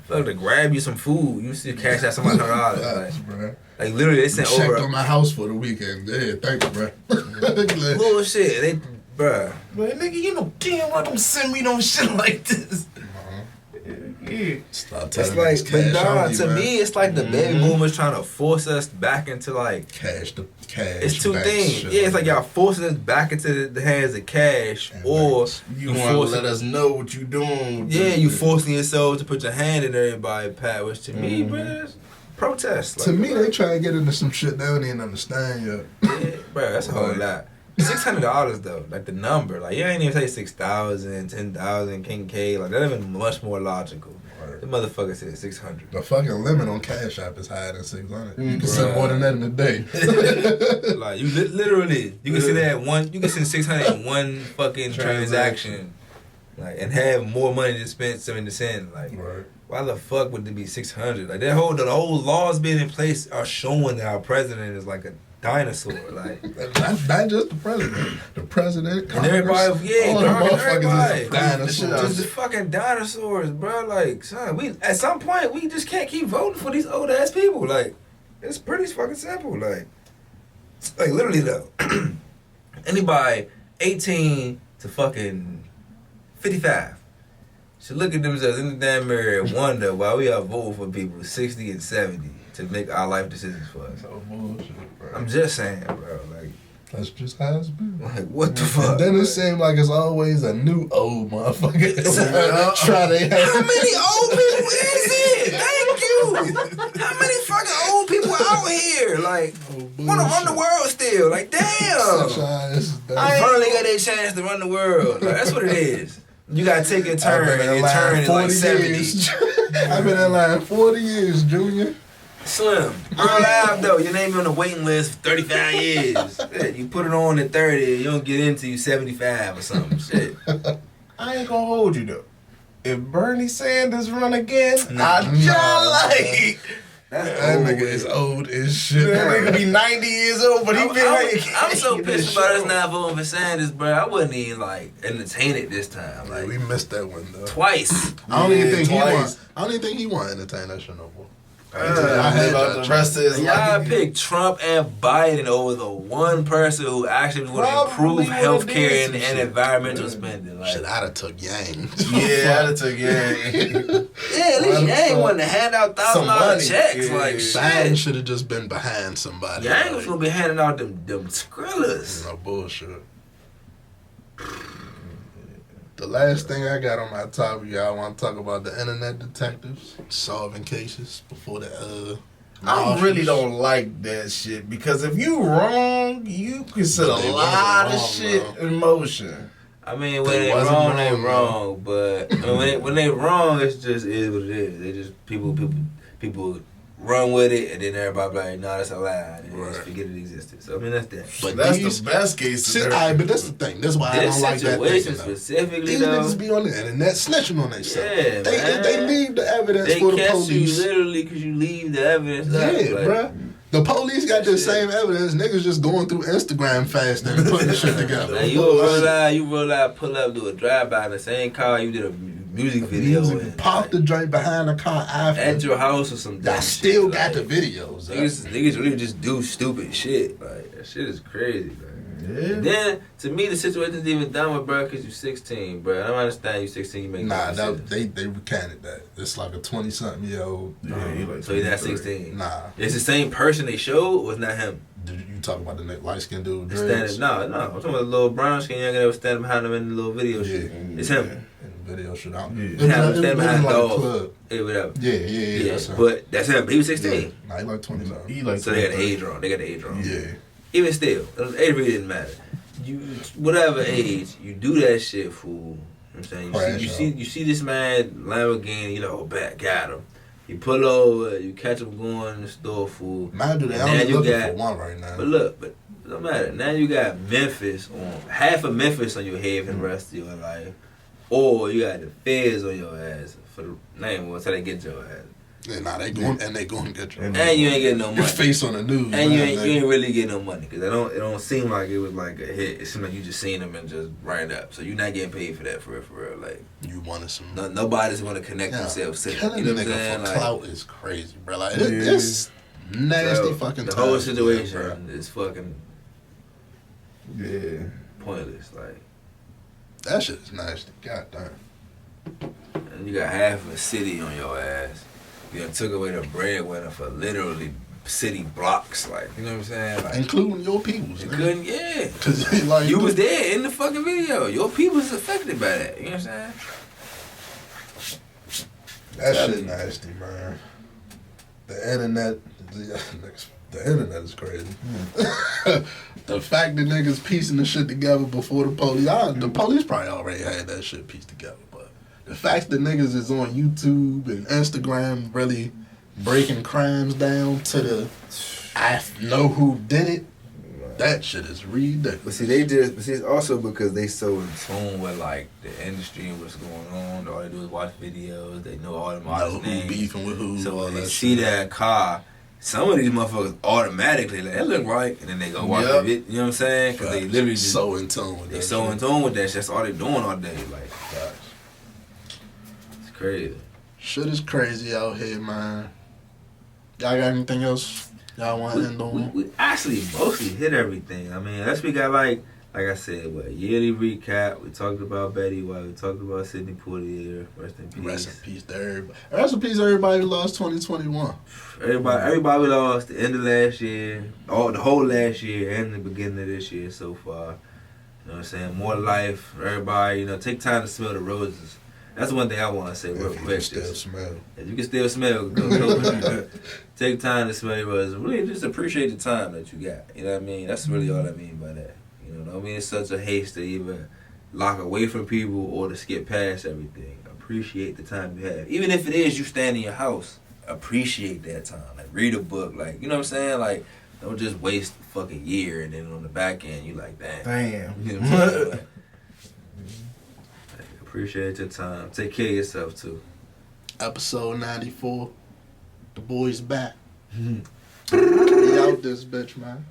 fuck to grab you some food. You still cash out somebody $100. Facts, bruh. Like literally they sent Checked over on my house for the weekend. Yeah, thank you, bro. Like, bullshit. They bruh. But nigga, you know damn well don't send me no shit like this. Yeah. Stop It's telling like, niggas but cash nah, only, to man. me, it's like the baby boomers trying to force us back into like. Cash. It's two bank things. shit Yeah, it's like that. y'all forcing us back into the hands of cash, And or banks. You you want to forcing. let us know what you doing. With Yeah, this you shit. forcing yourself to put your hand in everybody's pat, which to me, bruh, is protest. To me, they try to get into some shit they don't even understand yet. yeah, bruh, that's a whole lot. $600 though, like the number, like you ain't even say 6,000, 10,000, King K, like that even much more logical. The motherfucker said 600. The fucking limit on Cash App is higher than 600. You can Bruh. send more than that in a day. Like you literally, you can send that one, you can send 600 in one fucking transaction, like and have more money to spend to send. Like, Right. why the fuck would it be 600? Like the whole laws being in place are showing that our president is like a dinosaur. Like, Not just the president. The president, and Congress, everybody, yeah, all the Congress, motherfuckers everybody. is dinosaurs. Just the fucking dinosaurs, bro. Like, son, we at some point we just can't keep voting for these old ass people. Like, it's pretty fucking simple. Like literally though, anybody 18 to fucking 55 should look at themselves in the damn mirror and wonder why we are voting for people 60 and 70 to make our life decisions for us. So bullshit, bro. I'm just saying, bro. Like, That's just how it's been. what the fuck? And then it seems like it's always a new old motherfucker. Try to How many old people is it? Thank you. How many fucking old people out here? Like, want to run the world still? Like, damn. I finally got a chance to run the world. Like, that's what it is. You gotta take your turn, and your turn is like 70. I've been in line 40 years, Junior. Slim. Real live though. Your name on the waiting list for 35 years. Shit, you put it on at 30, you don't get into you 75 or something. Shit. I ain't gonna hold you though. If Bernie Sanders run again, Nah. That That nigga is old as shit. nigga be 90 years old, but he been like. I'm so pissed about us not voting for Sanders, bro. I wouldn't even like entertain it this time. Like, Like we missed that one though. twice. I don't even Yeah, think twice. I don't even think he want to entertain that shit no more. I had the rest of his Y'all life. picked Trump and Biden over the one person who actually would Probably improve would've health did care some and shit. environmental spending. Like, Shit, I'd have took Yang. Yeah, I'd take Yang. yeah, at least Yang wanted to hand out Some $1,000 money. checks. Yeah. Like, Biden shit. should have just been behind somebody. Yang was gonna be handing out them Skrillers. No bullshit. The last thing I got on my topic, y'all want to talk about the internet detectives solving cases before the I really don't like that shit because if you wrong, you can set But a they lot of wasn't shit wrong, in motion. I mean, when They they wasn't wrong, they wrong, wrong. But when they wrong, it's just is what it is. They just people run with it, and then everybody be like, "No, that's a lie," and they just Right. forget it existed. So I mean, that's that. But That's these, the best case see, scenario. but that's the thing. That's why I This don't like that situation thing. Though. specifically, These though, niggas be on the internet snitching on themselves. Yeah, man. they leave the evidence they for the catch police. you literally because you leave the evidence. Yeah, up. Like, bruh. The police got the Shit. same evidence. Niggas just going through Instagram fast and putting shit together. Like, you realize, pull up, do a drive-by in the same car you did a music video in. Pop the joint behind the car after. At your house or some dumb I still shit. got Like, the videos. Niggas really just do stupid shit. Like, that shit is crazy, bro. Yeah. Then, to me, the situation's even dumber, bro, because you 16, bro. I don't understand you 16, you make Nah, no they recanted that. It's like a 20-something-year-old. Yeah, he like So he's not 23. 16. Nah. It's the same person they showed, or it's not him? Did you talk about the light-skinned dude? It's Dreads? standing, no. I'm talking about the little brown skin young that was standing behind him in the little video Yeah. shit. It's him. In the video shit out. Yeah. It was Yeah, like- it stand was behind like a dogs. club. Hey, whatever. Yeah, that's him. But that's him. He was 16. Yeah. Nah, he like 20-something. He like So they got the 23. age wrong. They got the age wrong. Yeah. Even still, age really didn't matter. You, whatever age, you do that shit, fool. You know what I'm saying? Crash You see this man Lamborghini, you know, back got him. You pull over, you catch him going in the store, fool. Mind you, they Now only you looking got- for one right now. But look, but it don't matter. Now you got Memphis on half of Memphis on your head for the rest of your life, or you got the feds on your ass for the name until they get your ass, Yeah, nah, they going and they going to get you. And and you ain't getting no Your money. face on the news. And you man, ain't, like- you ain't really getting no money because it don't seem like it was like a hit. It seemed like you just seen them and just ran up. So you're not getting paid for that for real. Like You wanted some. nobody's gonna connect Yeah, themselves to it. killing You a know what I'm nigga saying? for Like, clout is crazy, bro. Like Yeah. it's nasty so fucking. the whole times, situation bro. is fucking Yeah. pointless. Like, That shit is nasty. God damn. and you got half of a city on your ass. You done took away the breadwinner for literally city blocks. Like, you know what I'm saying? Like, Including your peoples. you nigga. couldn't, yeah. Cause like You was there in the fucking video. Your people's affected by that. You know what I'm saying? That shit nasty, man. The internet, the internet is crazy. The fact that niggas piecing the shit together before the police, the police probably already had that shit pieced together, but the fact that niggas is on YouTube and Instagram really breaking crimes down to the I know who did it, that shit is ridiculous. But see, it's also because they so in tune with like the industry and what's going on. All they do is watch videos. They know all the Know artists' who names. beefing with who, So all when they that see shit. that car, some of these motherfuckers automatically like that look right, and then they go watch Yep. the video. You know what I'm saying? Because they literally just so in tune with they that so shit. in tune with that shit. That's all they doing all day. Like, it's crazy. Shit is crazy out here, man. Y'all got anything else y'all want to end on? We actually mostly hit everything. I mean, unless we got like I said, yearly recap. We talked about Betty White. We talked about Sidney Poitier. Rest in peace. Rest in peace to everybody. Rest in peace to everybody who lost 2021. Everybody we lost the end of last year, the whole last year, and the beginning of this year so far. You know what I'm saying? More life for everybody. Take time to smell the roses. That's one thing I want to say real If you quick. can still Just- smell. If you can still smell, go. Take time to smell your roses. Really, just appreciate the time that you got. You know what I mean? That's really all I mean by that. You know what I mean? It's such a haste to either lock away from people or to skip past everything. Appreciate the time you have. Even if it is you stand in your house appreciate that time. Like read a book. Like you know what I'm saying. Like don't just waste a fucking year and then on the back end you like damn. Damn. You know what I'm saying? Like, appreciate your time. Take care of yourself too. Episode 94. The boys back. We out this bitch, man.